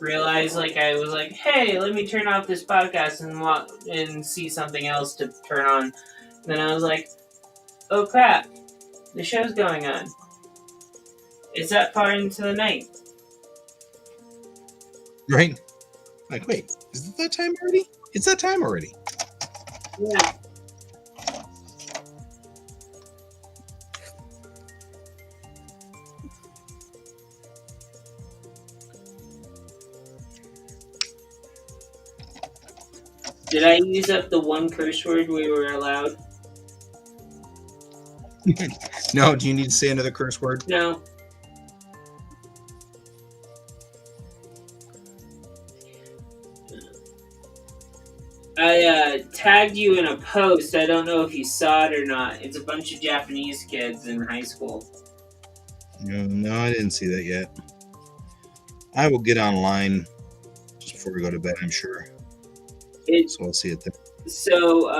realized like I was like, hey, let me turn off this podcast and see something else to turn on. And then I was like, oh crap, the show's going on. It's that far into the night. Right? Like, wait, is it that time already? It's that time already. Yeah. Did I use up the one curse word we were allowed? No, do you need to say another curse word? No. I tagged you in a post. I don't know if you saw it or not. It's a bunch of Japanese kids in high school. No, I didn't see that yet. I will get online just before we go to bed, I'm sure. So I'll see it there. So,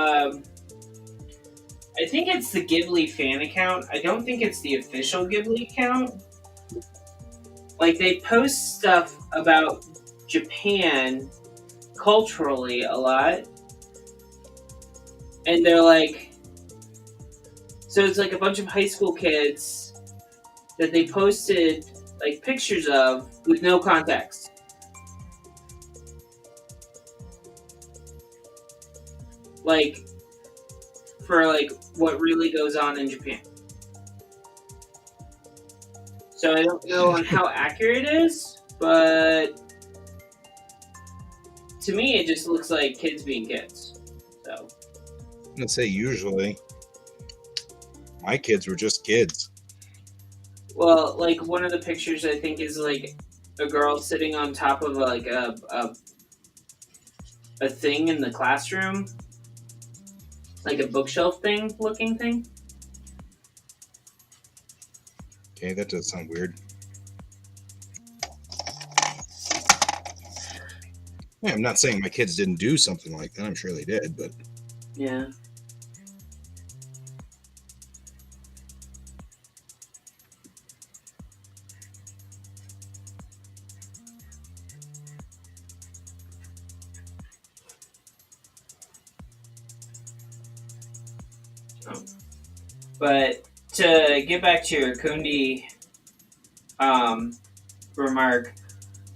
I think it's the Ghibli fan account. I don't think it's the official Ghibli account. Like, they post stuff about Japan culturally a lot. And they're like... So it's like a bunch of high school kids that they posted, like, pictures of with no context. Like, for, like, what really goes on in Japan. So I don't know on how accurate it is, but to me it just looks like kids being kids. So I'm gonna say usually my kids were just kids. well, like one of the pictures I think is like a girl sitting on top of like a thing in the classroom, like a bookshelf thing looking thing. Okay, that does sound weird. Yeah, I'm not saying my kids didn't do something like that. I'm sure they did, but yeah. But to get back to your Kundi remark,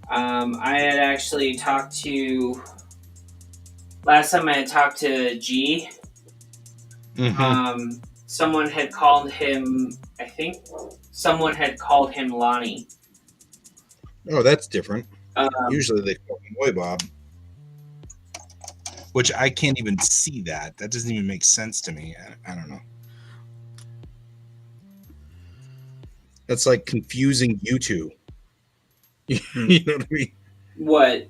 I had actually talked to. Last time I had talked to G, someone had called him. I think someone had called him Lonnie. Oh, that's different. Usually they call him Boy Bob, which I can't even see that. That doesn't even make sense to me. I don't know. That's like confusing you two. You know what I mean? What?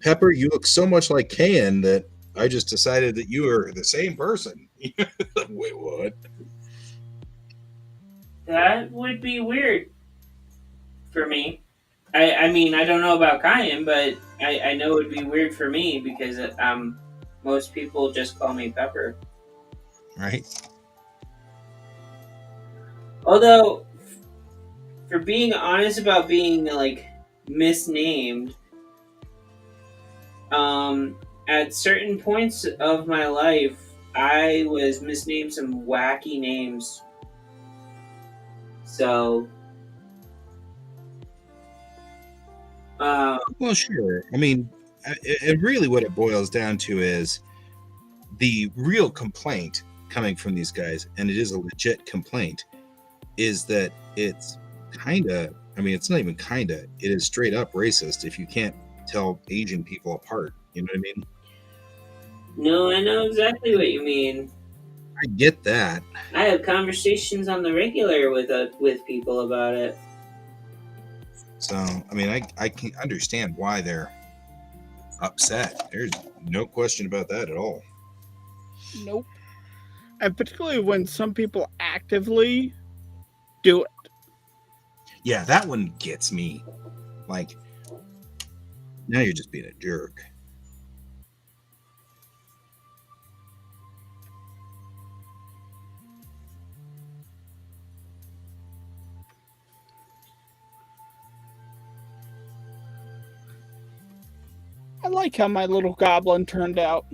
Pepper, you look so much like Kayan that I just decided that you are the same person. Wait, what? That would be weird for me. I mean, I don't know about Kayan, but I know it would be weird for me because most people just call me Pepper. Right. Although, for being honest about being like misnamed, at certain points of my life, I was misnamed some wacky names. So, well, sure. I mean, it really what it boils down to is the real complaint coming from these guys, and it is a legit complaint, is that it's kind of, I mean, it's not even kind of, it is straight up racist if you can't tell Asian people apart. You know what I mean? No, I know exactly what you mean. I get that. I have conversations on the regular with people about it. So, I mean, I can understand why they're upset. There's no question about that at all. Nope. And particularly when some people actively do it. Yeah, that one gets me. Like, now you're just being a jerk. I like how my little goblin turned out.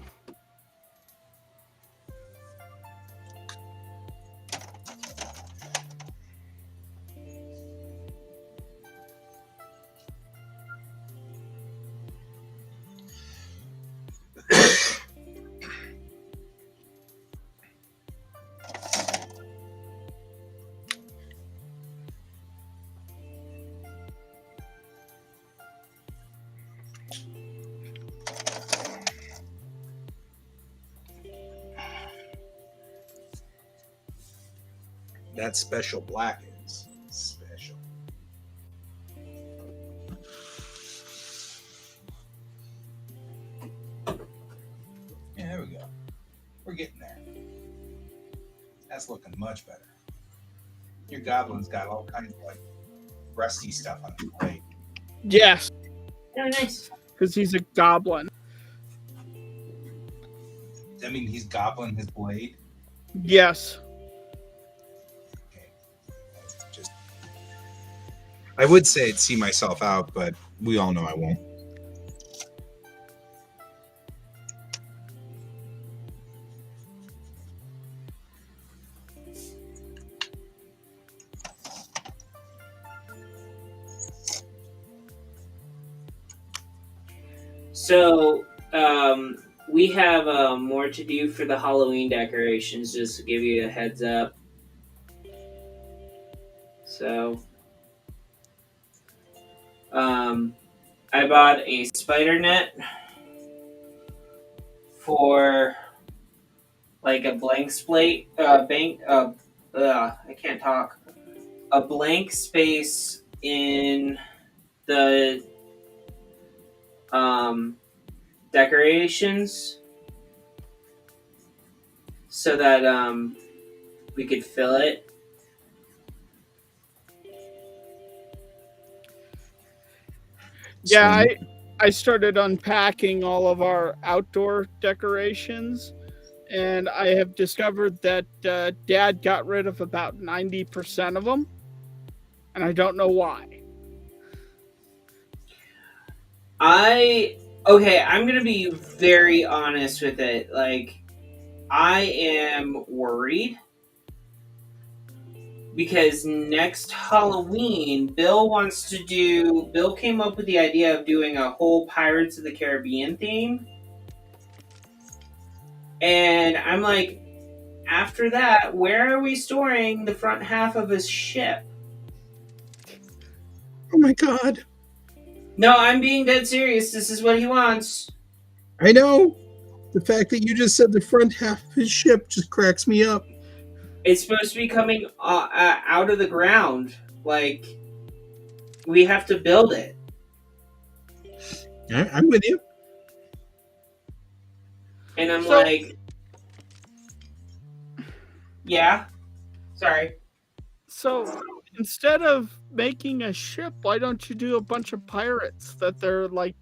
That special black is special. Yeah, there we go. We're getting there. That's looking much better. Your goblin's got all kinds of like rusty stuff on his plate. Yes. Oh, nice. Because he's a goblin. Does that mean he's goblin his blade? Yes. Okay. Just, I would say I'd see myself out, but we all know I won't. So, we have more to do for the Halloween decorations, just to give you a heads up. So, I bought a spider net for like a blank slate, I can't talk. A blank space in the decorations so that we could fill it. Yeah, I started unpacking all of our outdoor decorations, and I have discovered that Dad got rid of about 90% of them, and I don't know why. I'm gonna be very honest with it. Like, I am worried because next Halloween, Bill came up with the idea of doing a whole Pirates of the Caribbean theme. And I'm like, after that, where are we storing the front half of his ship? Oh my god. No, I'm being dead serious. This is what he wants. I know. The fact that you just said the front half of his ship just cracks me up. It's supposed to be coming out of the ground. Like, we have to build it. I'm with you. And I'm like, yeah. Sorry. So instead of making a ship, why don't you do a bunch of pirates that they're like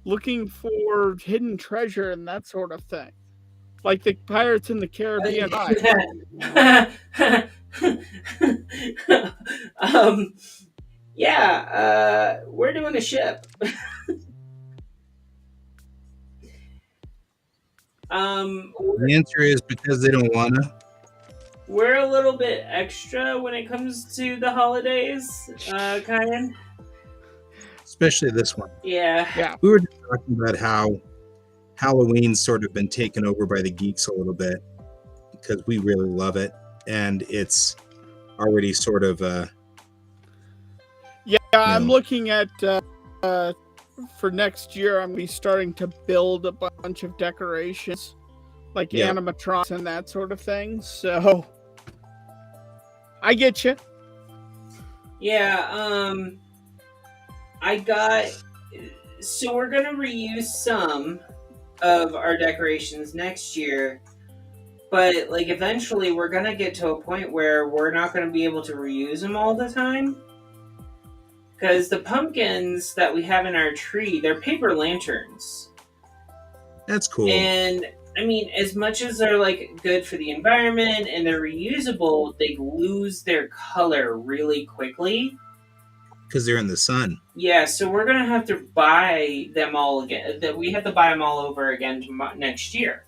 looking for hidden treasure and that sort of thing? Like the Pirates in the Caribbean. Yeah, we're doing a ship. The answer is because they don't wanna. We're a little bit extra when it comes to the holidays, kind. Especially this one. Yeah. We were just talking about how Halloween's sort of been taken over by the geeks a little bit because we really love it, and it's already sort of I'm looking at for next year. I'm gonna be starting to build a bunch of decorations, like animatronics and that sort of thing. So I get you. Yeah. So we're gonna reuse some of our decorations next year, but like eventually we're gonna get to a point where we're not gonna be able to reuse them all the time. Because the pumpkins that we have in our tree, they're paper lanterns. That's cool. And I mean, as much as they're like good for the environment and they're reusable, they lose their color really quickly. Because they're in the sun. Yeah, so we're gonna have to buy them all again. We have to buy them all over again next year.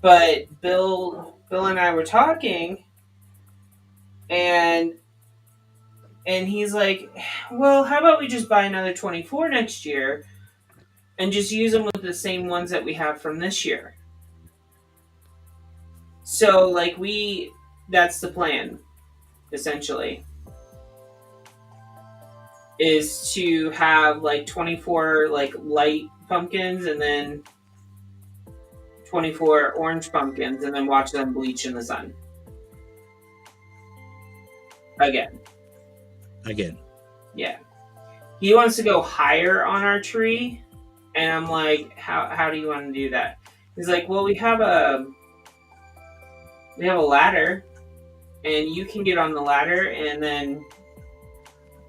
But Bill and I were talking, and he's like, well, how about we just buy another 24 next year and just use them with the same ones that we have from this year. So, like, that's the plan, essentially, is to have, like, 24, like, light pumpkins and then 24 orange pumpkins and then watch them bleach in the sun. Again. Yeah. He wants to go higher on our tree, and I'm like, how do you want to do that? He's like, well, we have a ladder, and you can get on the ladder, and then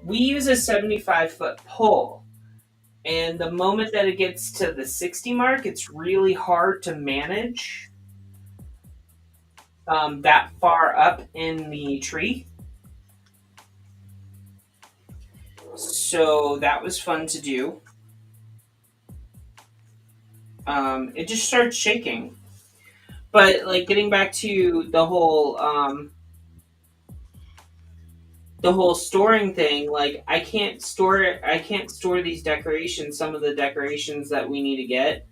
we use a 75-foot pole. And the moment that it gets to the 60 mark, it's really hard to manage that far up in the tree. So that was fun to do. It just starts shaking. But like getting back to the whole storing thing, like I can't store these decorations, some of the decorations that we need to get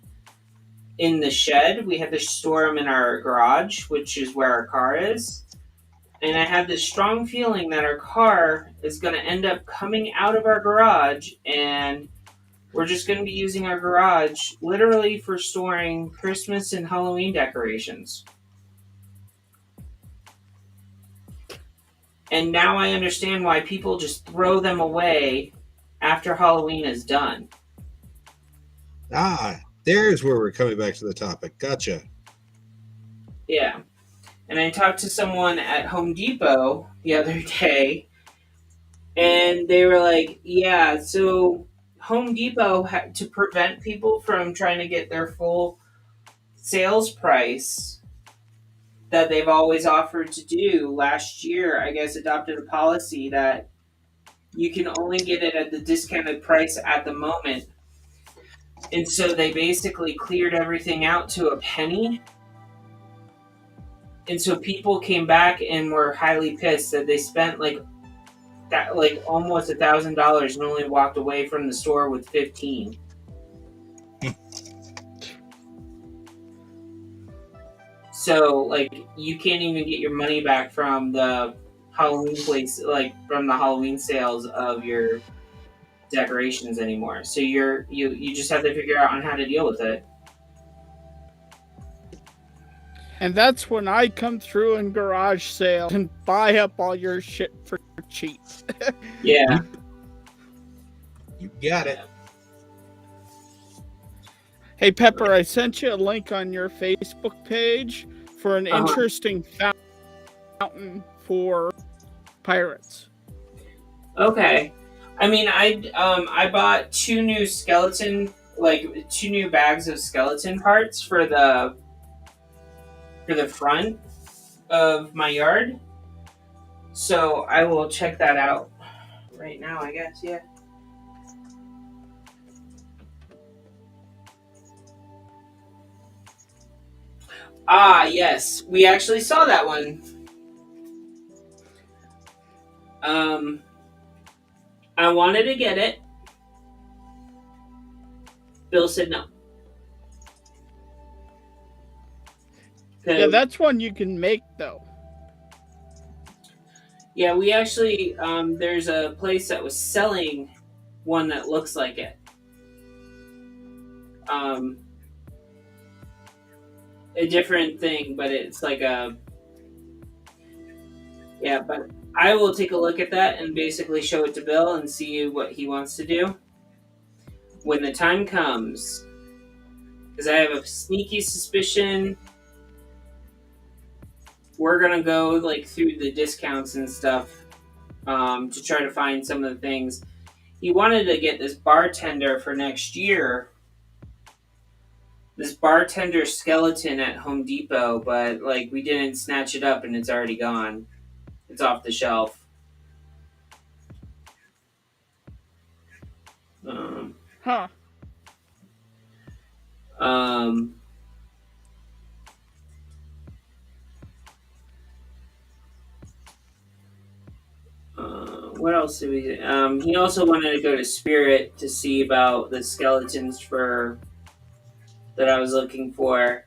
in the shed. We have to store them in our garage, which is where our car is. And I have this strong feeling that our car is going to end up coming out of our garage, and we're just going to be using our garage literally for storing Christmas and Halloween decorations. And now I understand why people just throw them away after Halloween is done. There's where we're coming back to the topic. Gotcha. Yeah. And I talked to someone at Home Depot the other day, and they were like, yeah, so Home Depot, to prevent people from trying to get their full sales price that they've always offered to do, last year, I guess, adopted a policy that you can only get it at the discounted price at the moment. And so they basically cleared everything out to a penny. And so people came back and were highly pissed that they spent like almost $1,000 and only walked away from the store with 15. So like you can't even get your money back from the Halloween place, like from the Halloween sales of your decorations anymore. So you just have to figure out on how to deal with it. And that's when I come through in garage sale and buy up all your shit for cheap. Yeah. You got it. Hey, Pepper, I sent you a link on your Facebook page for an interesting fountain for pirates. Okay. I mean, I bought 2 new bags of skeleton parts for the front of my yard. So I will check that out right now, I guess. Yeah. Ah, yes. We actually saw that one. I wanted to get it. Bill said no. Yeah, that's one you can make, though. Yeah, we actually, there's a place that was selling one that looks like it. A different thing, but it's like a... Yeah, but I will take a look at that and basically show it to Bill and see what he wants to do when the time comes. Because I have a sneaky suspicion we're going to go like through the discounts and stuff to try to find some of the things. He wanted to get this bartender for next year. This bartender skeleton at Home Depot, but like we didn't snatch it up and it's already gone. It's off the shelf. Huh. What else did we do? He also wanted to go to Spirit to see about the skeletons that I was looking for.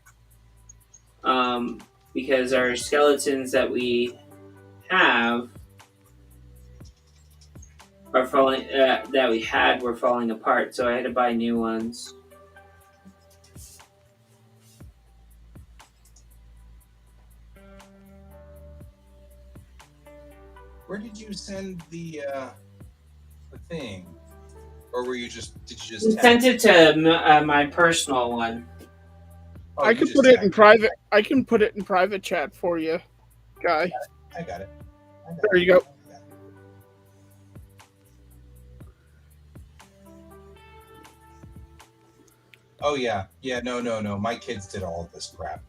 Because our skeletons that we have are falling were falling apart, so I had to buy new ones. Where did you send the thing, or did you just? Sent it to my personal one. Oh, I can put it in private. I can put it in private chat for you, guy. I got it. There you go. Oh yeah. No. My kids did all of this crap,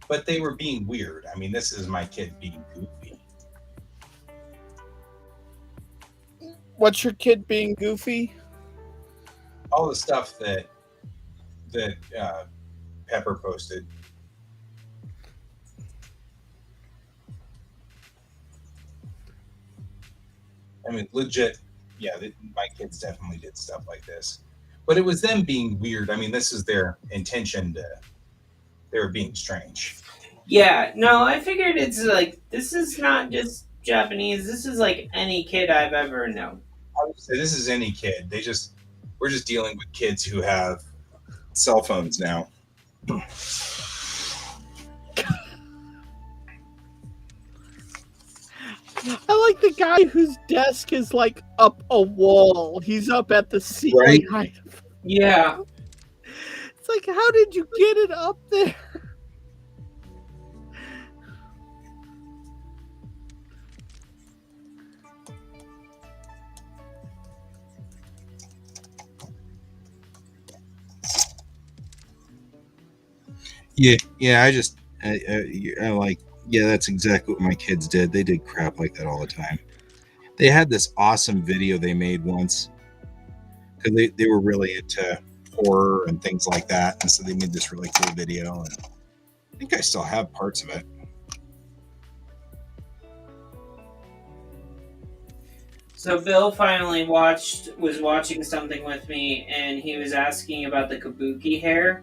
but they were being weird. I mean, this is my kid being goofy. What's your kid being goofy? All the stuff that Pepper posted. I mean, legit. Yeah, my kids definitely did stuff like this, but it was them being weird. I mean, this is their intention they were being strange. Yeah, no, I figured it's like, this is not just Japanese. This is like any kid I've ever known. I would say this is any kid. We're just dealing with kids who have cell phones now. I like the guy whose desk is like up a wall. He's up at the ceiling height. Yeah. It's like, how did you get it up there? Yeah. I like. Yeah, that's exactly what my kids did. They did crap like that all the time. They had this awesome video they made once because they were really into horror and things like that, and so they made this really cool video. And think I still have parts of it. So Bill finally was watching something with me, and he was asking about the kabuki hair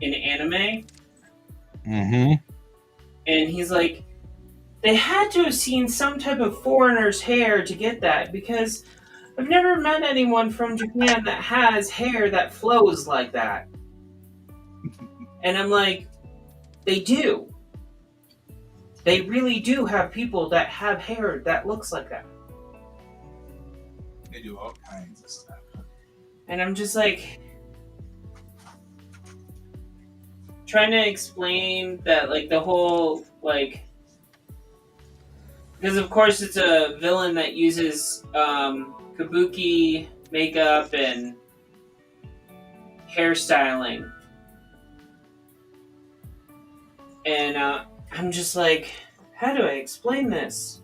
in anime. Mm-hmm. And he's like, they had to have seen some type of foreigner's hair to get that, because I've never met anyone from Japan that has hair that flows like that. And I'm like, they do. They really do have people that have hair that looks like that. They do all kinds of stuff. And I'm just like, trying to explain that, like, the whole, like, because of course it's a villain that uses kabuki makeup and hairstyling. And I'm just like, how do I explain this?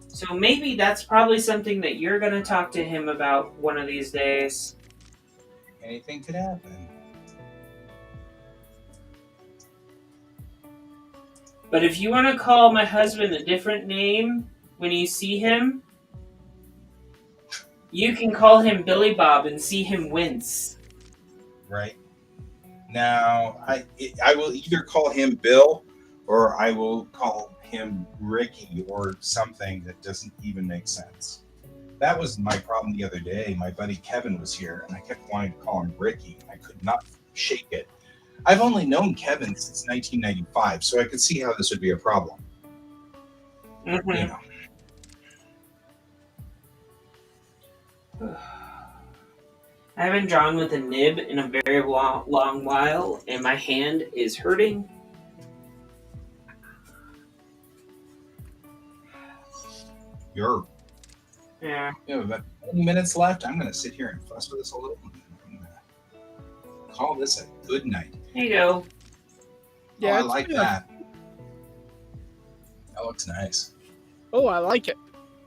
So maybe that's probably something that you're going to talk to him about one of these days. Anything could happen. But if you want to call my husband a different name when you see him, you can call him Billy Bob and see him wince. Right. Now, I will either call him Bill or I will call him Ricky or something that doesn't even make sense. That was my problem the other day. My buddy Kevin was here, and I kept wanting to call him Ricky. I could not shake it. I've only known Kevin since 1995, so I could see how this would be a problem. Mm-hmm. You know. I haven't drawn with a nib in a very long while, and my hand is hurting. Yeah. We have about 20 minutes left. I'm going to sit here and fuss with this a little. I'm going to call this a good night. There you go. Yeah, I like that. That looks nice. Oh, I like it.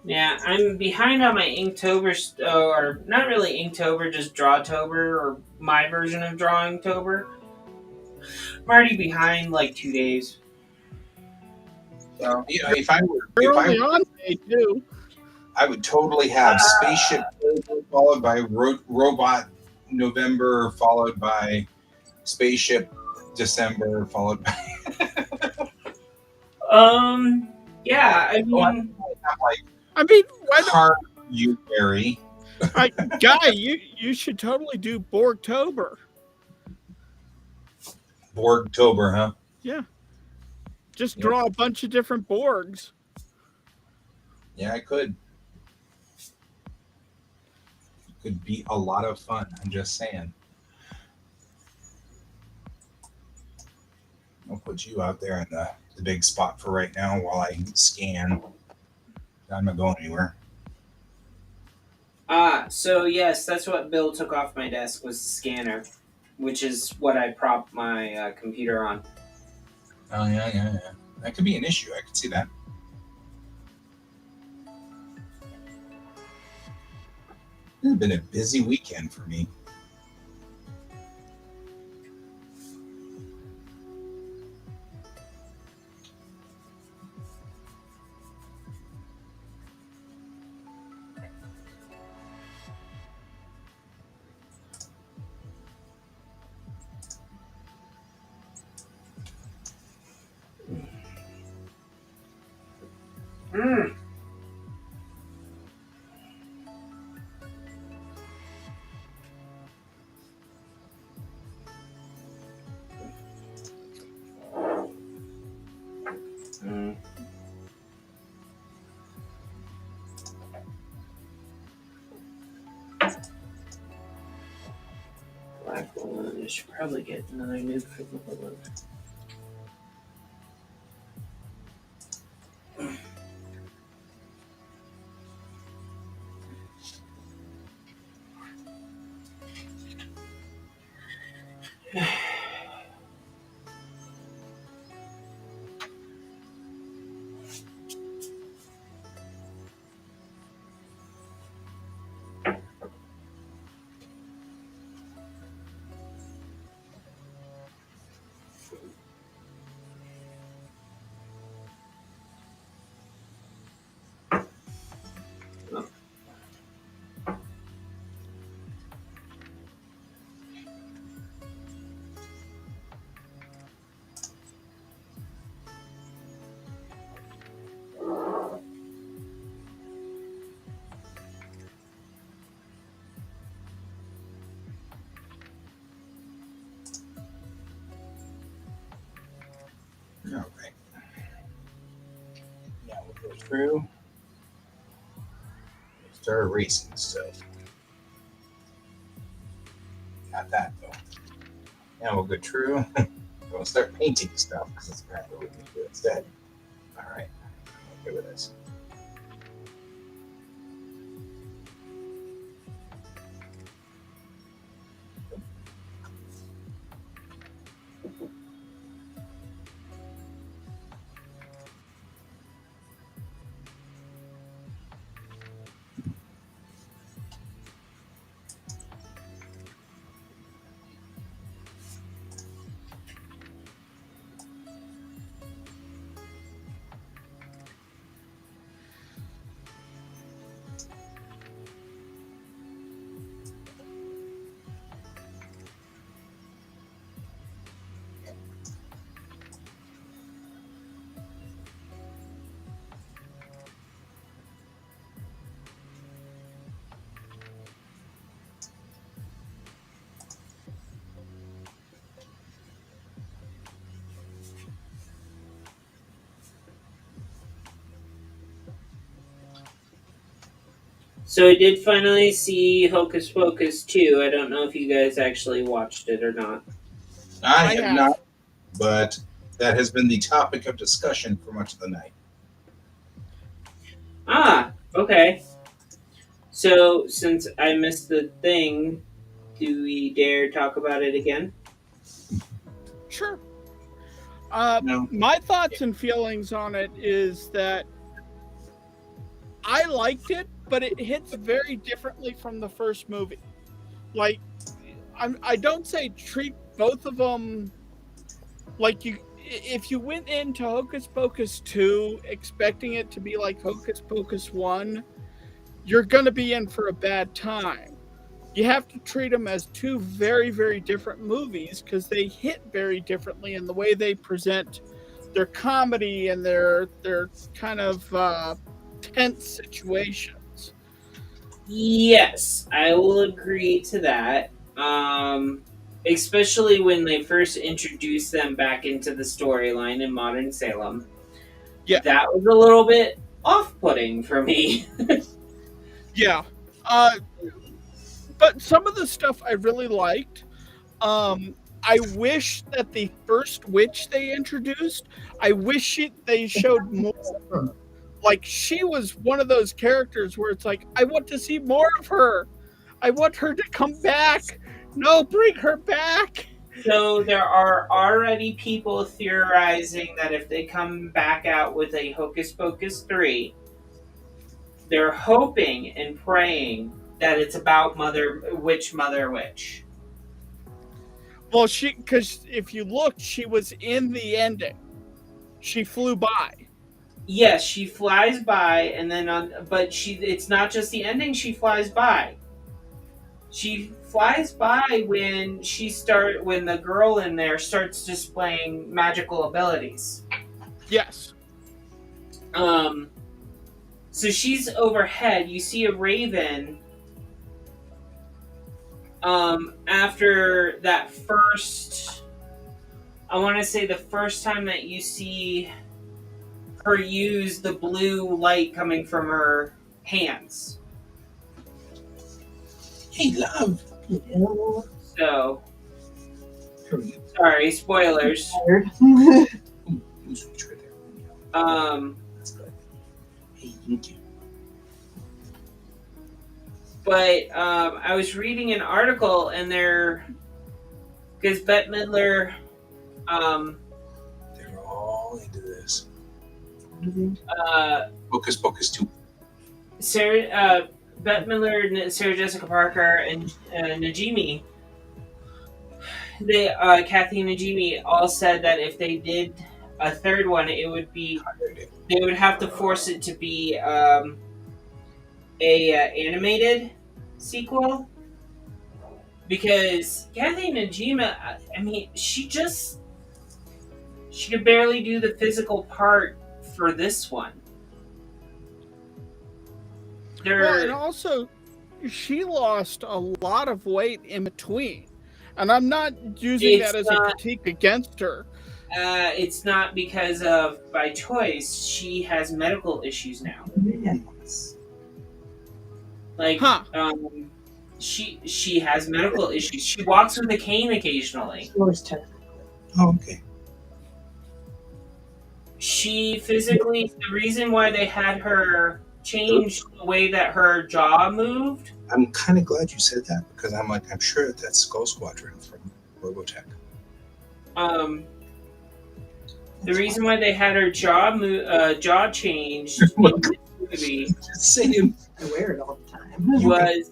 Yeah, I'm behind on my Inktober, or not really Inktober, just Drawtober, or my version of Drawingtober. I'm already behind like 2 days. So, you know, if I were on day 2. I would totally have Spaceship followed by Robot November, followed by Spaceship December, followed by. Yeah, I mean, why Car you Barry. Guy, you should totally do Borgtober. Borgtober, huh? Yeah. Just draw a bunch of different Borgs. Yeah, I could. It could be a lot of fun. I'm just saying. I'll put you out there in the big spot for right now while I scan. I'm not going anywhere. So yes, that's what Bill took off my desk, was the scanner, which is what I propped my computer on. Oh, yeah. That could be an issue. I could see that. It's been a busy weekend for me. Black balloon. I should probably get another new purple balloon. True. Start erasing stuff. Got that though. Now we'll go true. We'll start painting stuff because that's apparently what we can do instead. All right. I'm okay with this. So I did finally see Hocus Pocus 2. I don't know if you guys actually watched it or not. I have not, but that has been the topic of discussion for much of the night. Ah, okay. So since I missed the thing, do we dare talk about it again? Sure. No. My thoughts and feelings on it is that I liked it, but it hits very differently from the first movie. Like, I don't say treat both of them like you. If you went into Hocus Pocus 2 expecting it to be like Hocus Pocus 1, you're going to be in for a bad time. You have to treat them as two very, very different movies because they hit very differently in the way they present their comedy and their kind of tense situations. Yes, I will agree to that. Especially when they first introduced them back into the storyline in Modern Salem. Yeah. That was a little bit off-putting for me. Yeah. But some of the stuff I really liked. I wish that the first witch they introduced, I wish they showed more. Like, she was one of those characters where it's like, I want to see more of her. I want her to come back. No, bring her back. So there are already people theorizing that if they come back out with a Hocus Pocus 3, they're hoping and praying that it's about Mother Witch. Well, because if you look, she was in the ending. She flew by. Yes, she flies by, and then but it's not just the ending. She flies by. She flies by when the girl in there starts displaying magical abilities. Yes. So she's overhead. You see a raven. After that first, I want to say the first time that you see her use the blue light coming from her hands. Hey, love. So, sorry, spoilers. That's good. Hey, thank you. But I was reading an article, and because Bette Midler, They're all into this. Hocus Pocus 2. Bette Midler, Sarah Jessica Parker, and Najimy, Kathy and Najimy all said that if they did a third one, they would have to force it to be a animated sequel, because Kathy Najimy, I mean, she could barely do the physical part for this one. Well, and also, she lost a lot of weight in between, and I'm not using that as a critique against her. It's not because of by choice. She has medical issues now. Yes. Like, she has medical issues. She walks with a cane occasionally. Yours technically. Oh, okay. She physically, the reason why they had her change the way that her jaw moved. I'm kind of glad you said that because I'm sure that's Skull Squadron from Robotech. The reason why they had her jaw changed in this movie Just saying. I wear it all the time. was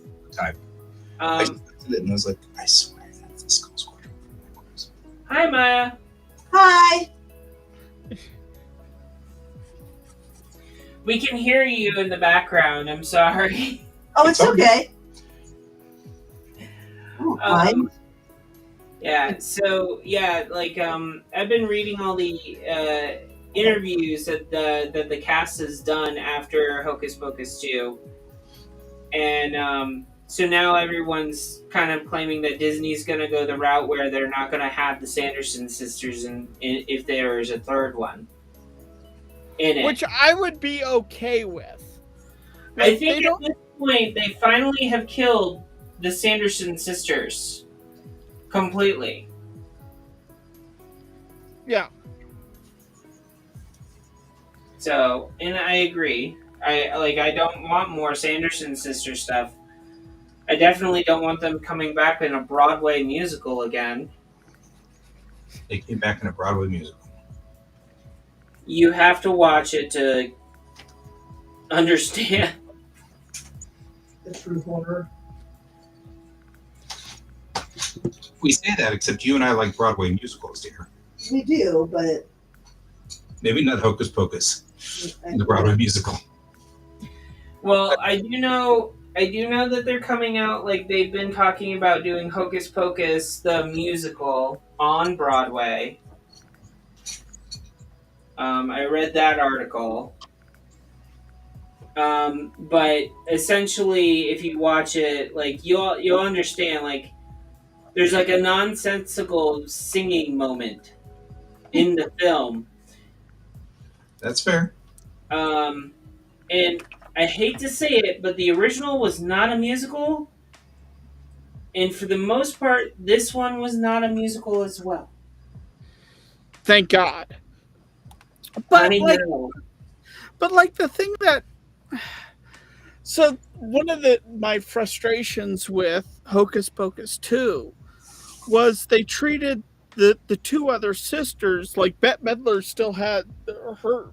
I just looked at it and I was like, I swear that's the Skull Squadron from Robotech. Hi, Maya. Hi. We can hear you in the background. I'm sorry. Oh, it's okay. Oh, fine. Yeah. So yeah, like I've been reading all the interviews that the cast has done after Hocus Pocus 2, and so now everyone's kind of claiming that Disney's going to go the route where they're not going to have the Sanderson sisters, if there is a third one in it, which I would be okay with. I think at this point they finally have killed the Sanderson sisters completely. Yeah. So, and I agree. I don't want more Sanderson sister stuff. I definitely don't want them coming back in a Broadway musical again. They came back in a Broadway musical. You have to watch it to understand. The true horror. We say that, except you and I like Broadway musicals, dear. We do, but Maybe not Hocus Pocus, the Broadway musical. Well, I do know that they're coming out. Like they've been talking about doing Hocus Pocus the musical on Broadway. I read that article. But essentially, if you watch it, like you'll understand. Like there's like a nonsensical singing moment in the film. That's fair. And I hate to say it, but the original was not a musical. And for the most part, this one was not a musical as well. Thank God. But like the thing that, so one of my frustrations with Hocus Pocus 2 was they treated the two other sisters like Bette Midler still had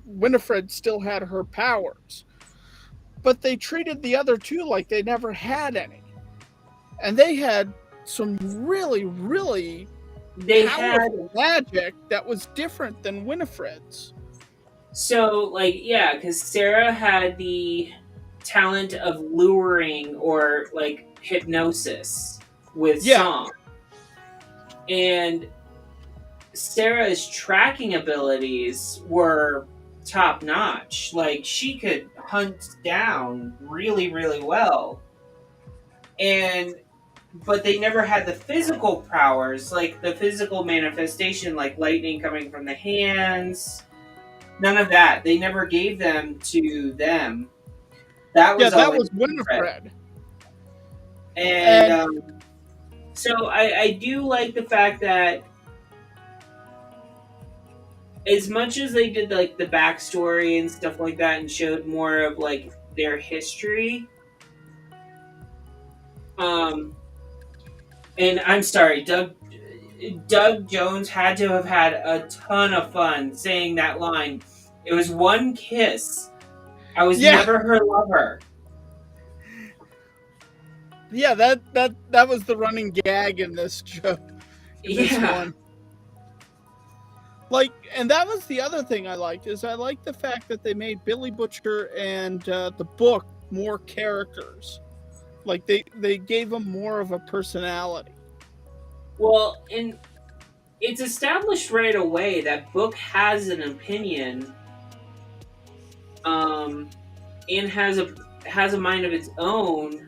Winifred still had her powers, but they treated the other two like they never had any, and they had some really, really powerful magic that was different than Winifred's. So, like, yeah, because Sarah had the talent of luring or, like, hypnosis with song. And Sarah's tracking abilities were top-notch. Like, she could hunt down really, really well. But they never had the physical powers, like the physical manifestation, like lightning coming from the hands. None of that. They never gave them to them. That was Winifred. And so I do like the fact that as much as they did like the backstory and stuff like that and showed more of like their history, and I'm sorry, Doug Jones had to have had a ton of fun saying that line. It was one kiss. I was never her lover. Yeah, that was the running gag in this joke. This one. Like, and that was the other thing I liked, is I liked the fact that they made Billy Butcher and the book more characters. Like they gave them more of a personality. Well, and it's established right away that Book has an opinion, and has a mind of its own.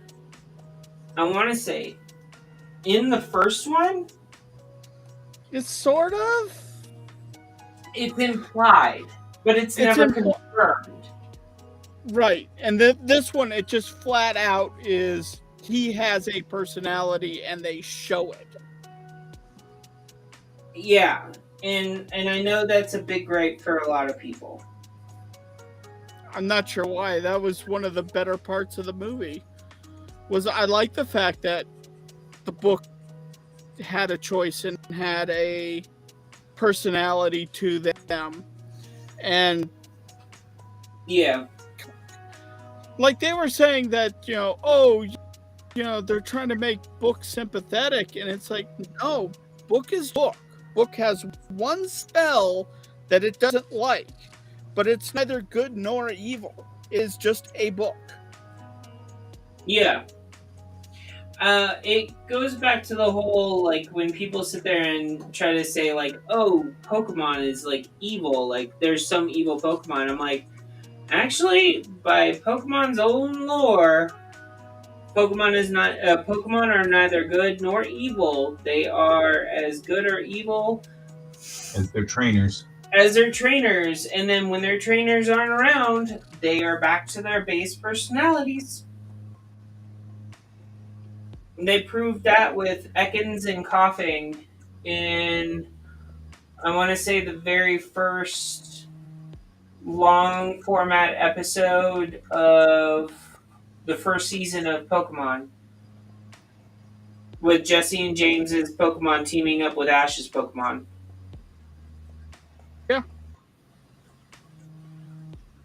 I want to say, in the first one, it's sort of. It's implied, but it's never confirmed. Right. And this one, it just flat out is he has a personality and they show it. Yeah. And I know that's a big gripe for a lot of people. I'm not sure why. That was one of the better parts of the movie. I like the fact that the book had a choice and had a personality to them. And yeah, like they were saying that, they're trying to make Book sympathetic, and it's like, no, Book is Book. Book has one spell that it doesn't like, but it's neither good nor evil. It is just a book. Yeah. It goes back to the whole, like, when people sit there and try to say, like, oh, Pokemon is, like, evil, like, there's some evil Pokemon. I'm like, actually, by Pokemon's own lore, Pokemon are neither good nor evil. They are as good or evil as their trainers. And then when their trainers aren't around, they are back to their base personalities. They proved that with Ekans and Coughing in, I want to say, the very first long format episode of the first season of Pokemon, with Jesse and James's Pokemon teaming up with Ash's Pokemon. Yeah.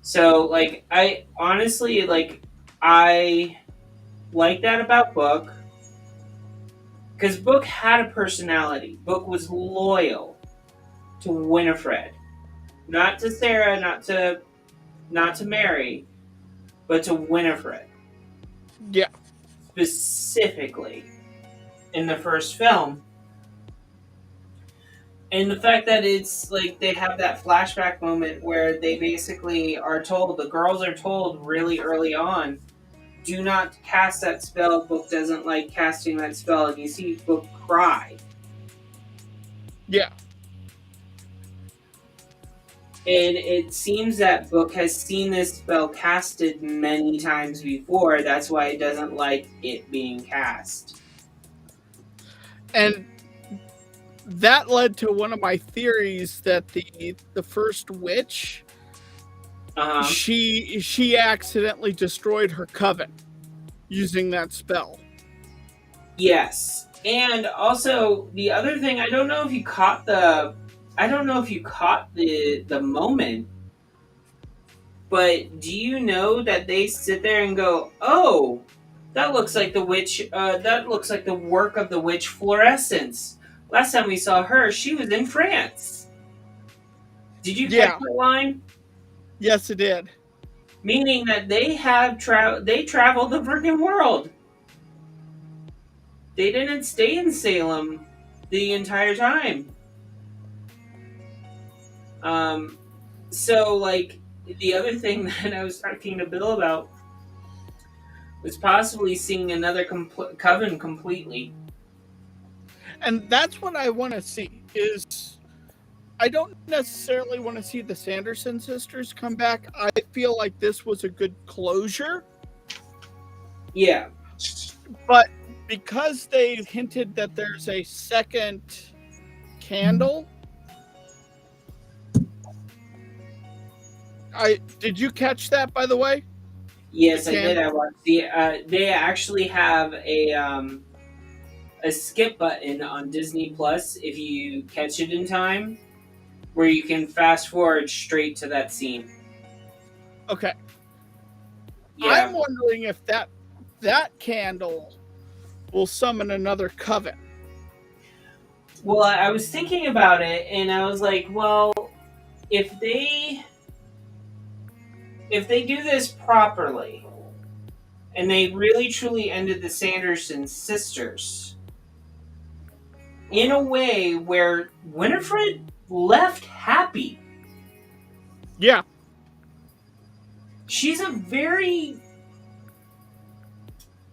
So, like, I honestly, I like that about Book. Because Book had a personality. Book was loyal to Winifred. Not to Sarah, not to Mary, but to Winifred. Yeah. Specifically in the first film. And the fact that it's like they have that flashback moment where they basically are told, the girls are told really early on, do not cast that spell. Book doesn't like casting that spell. And you see Book cry. Yeah. And it seems that Book has seen this spell casted many times before. That's why it doesn't like it being cast. And that led to one of my theories that the first witch, she accidentally destroyed her coven using that spell. Yes. And also the other thing, I don't know if you caught the moment, but do you know that they sit there and go, oh, that looks like the witch, that looks like the work of the witch Fluorescence. Last time we saw her, she was in France. Did you catch that line? Yes, it did. Meaning that they traveled the freaking world. They didn't stay in Salem the entire time. So, like, the other thing that I was talking to Bill about was possibly seeing another coven completely. And that's what I want to see. Is I don't necessarily want to see the Sanderson sisters come back. I feel like this was a good closure. Yeah. But because they hinted that there's a second candle, did you catch that, by the way? Yes, I did. I watched they actually have a skip button on Disney Plus if you catch it in time, where you can fast forward straight to that scene. Okay. Yeah. I'm wondering if that candle will summon another coven. Well, I was thinking about it, and I was like, well, if they do this properly, and they really truly ended the Sanderson sisters in a way where Winifred left happy. Yeah. She's a very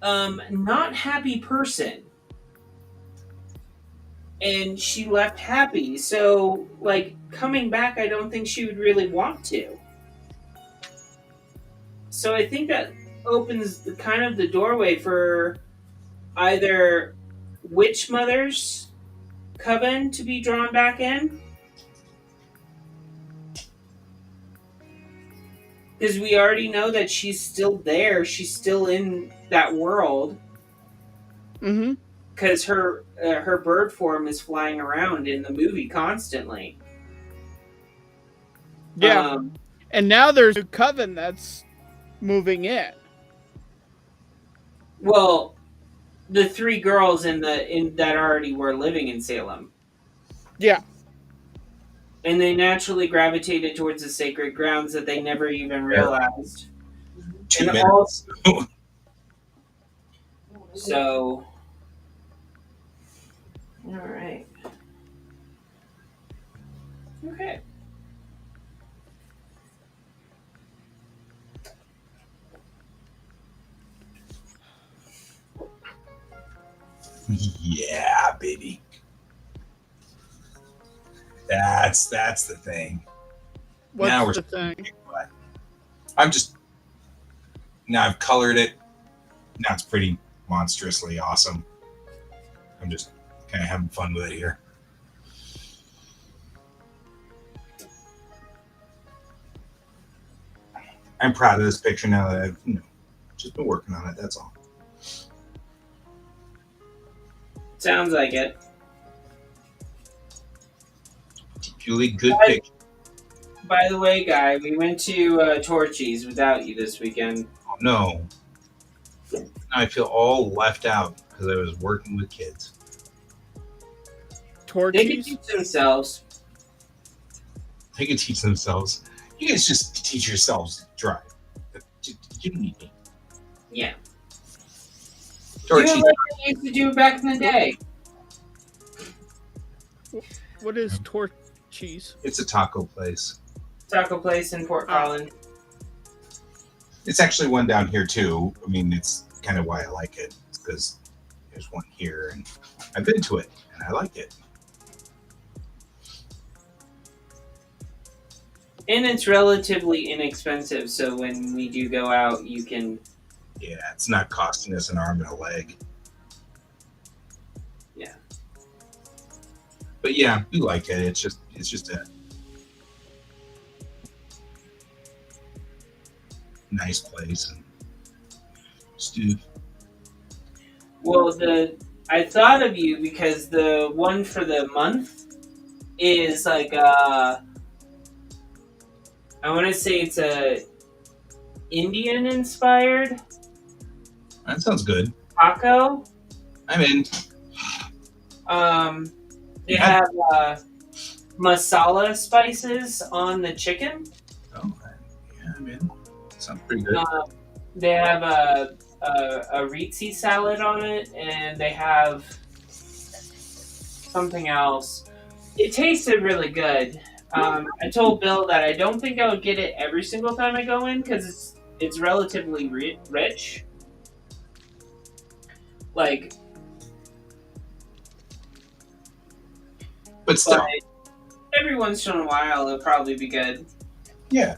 not happy person. and she left happy. So, like, coming back, I don't think she would really want to. So I think that opens kind of the doorway for either Witch Mother's coven to be drawn back in, because we already know that she's still there. She's still in that world. Mm-hmm. Because her bird form is flying around in the movie constantly. Yeah, and now there's a coven that's moving in. Well, the three girls in that already were living in Salem. Yeah. And they naturally gravitated towards the sacred grounds that they never even realized. 2 minutes. So, all right. Okay. Yeah, baby. That's the thing. What's the thing? Now I've colored it. Now it's pretty monstrously awesome. I'm just kind of having fun with it here. I'm proud of this picture now that I've just been working on it. That's all. Sounds like it. Really good picture. By the way, Guy, we went to Torchy's without you this weekend. Oh, no. Now I feel all left out because I was working with kids. Torchy's? They can teach themselves. They can teach themselves. You guys just teach yourselves to drive. You don't need me. Yeah. Torchy's. Do like they used to do back in the day. What is Torchy's? It's a taco place. Taco place in Port Collins. It's actually one down here too. I mean, it's kind of why I like it, because there's one here, and I've been to it, and I like it. And it's relatively inexpensive, so when we do go out, you can... Yeah, it's not costing us an arm and a leg. Yeah. But yeah, we like it. It's just a nice place and stuff. Well, I thought of you because the one for the month is like I want to say it's a Indian inspired That sounds good. taco. I'm in. They have masala spices on the chicken. Oh, yeah, I'm in. Sounds pretty good. They have a Ritzy salad on it, and they have something else. It tasted really good. I told Bill that I don't think I would get it every single time I go in because it's relatively rich. Like, But still, every once in a while it'll probably be good. yeah.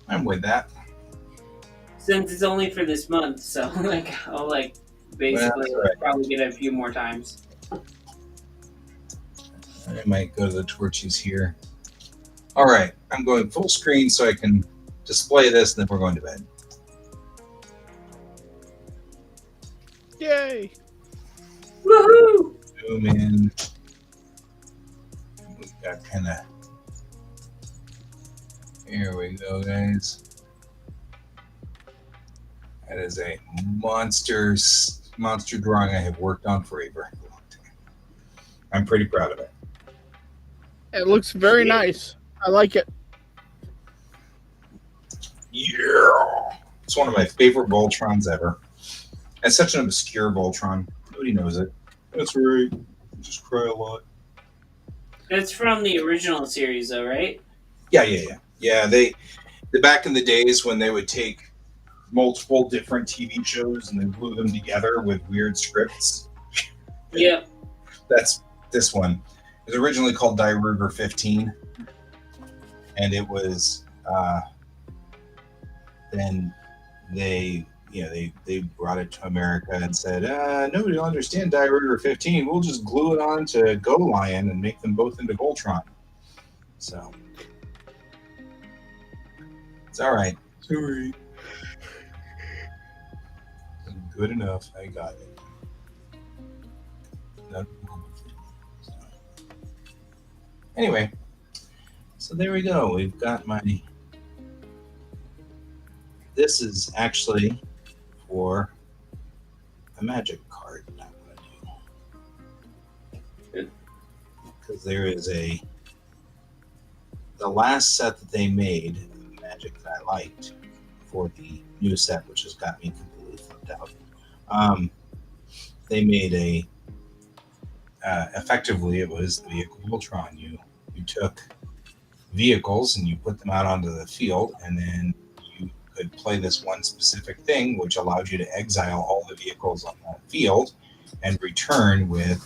I'm with that. Since it's only for this month, so I'll basically probably get it a few more times. I might go to the Torchies here. All right, I'm going full screen so I can display this, and then we're going to bed. Yay! Woohoo! Zoom in. We got kind of. Here we go, guys. That is a monster drawing I have worked on for a very long time. I'm pretty proud of it. It looks very nice. I like it. Yeah. It's one of my favorite Voltrons ever. It's such an obscure Voltron. Nobody knows it. That's right. I just cry a lot. It's from the original series, though, right? Yeah. Yeah, they back in the days when they would take multiple different TV shows and then glue them together with weird scripts. Yep. That's this one. It was originally called Die Ruger 15, and it was then they brought it to America and said, nobody will understand Die Ruger 15. We'll just glue it on to Go Lion and make them both into Voltron. So it's all right. Sorry. Good enough. I got it. Anyway, so there we go. We've got my. This is actually for a magic card. I'm going to do because there is the last set that they made of magic that I liked for the new set, which has got me completely flipped out. They made effectively it was the vehicle Voltron. You took vehicles and you put them out onto the field, and then you could play this one specific thing, which allowed you to exile all the vehicles on that field and return with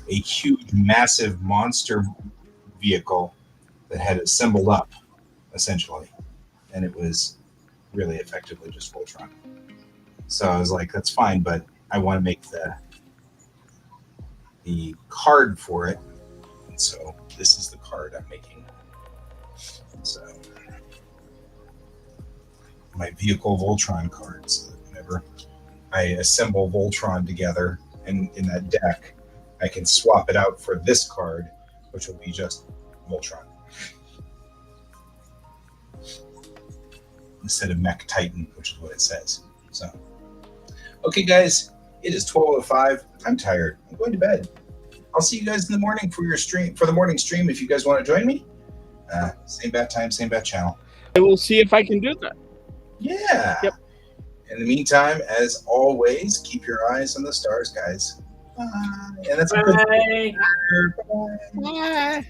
a huge, massive monster vehicle that had assembled up, essentially, and it was really effectively just Voltron. So I was like, that's fine, but I want to make the card for it. And so this is the card I'm making. So my vehicle Voltron card. So that whenever I assemble Voltron together in that deck, I can swap it out for this card, which will be just Voltron. Instead of Mech Titan, which is what it says. So okay, guys, it is 12:05. I'm tired. I'm going to bed. I'll see you guys in the morning for the morning stream if you guys want to join me. Same bat time, same bat channel. I will see if I can do that. Yeah. Yep. In the meantime, as always, keep your eyes on the stars, guys. Bye. And that's Bye. Bye. Bye.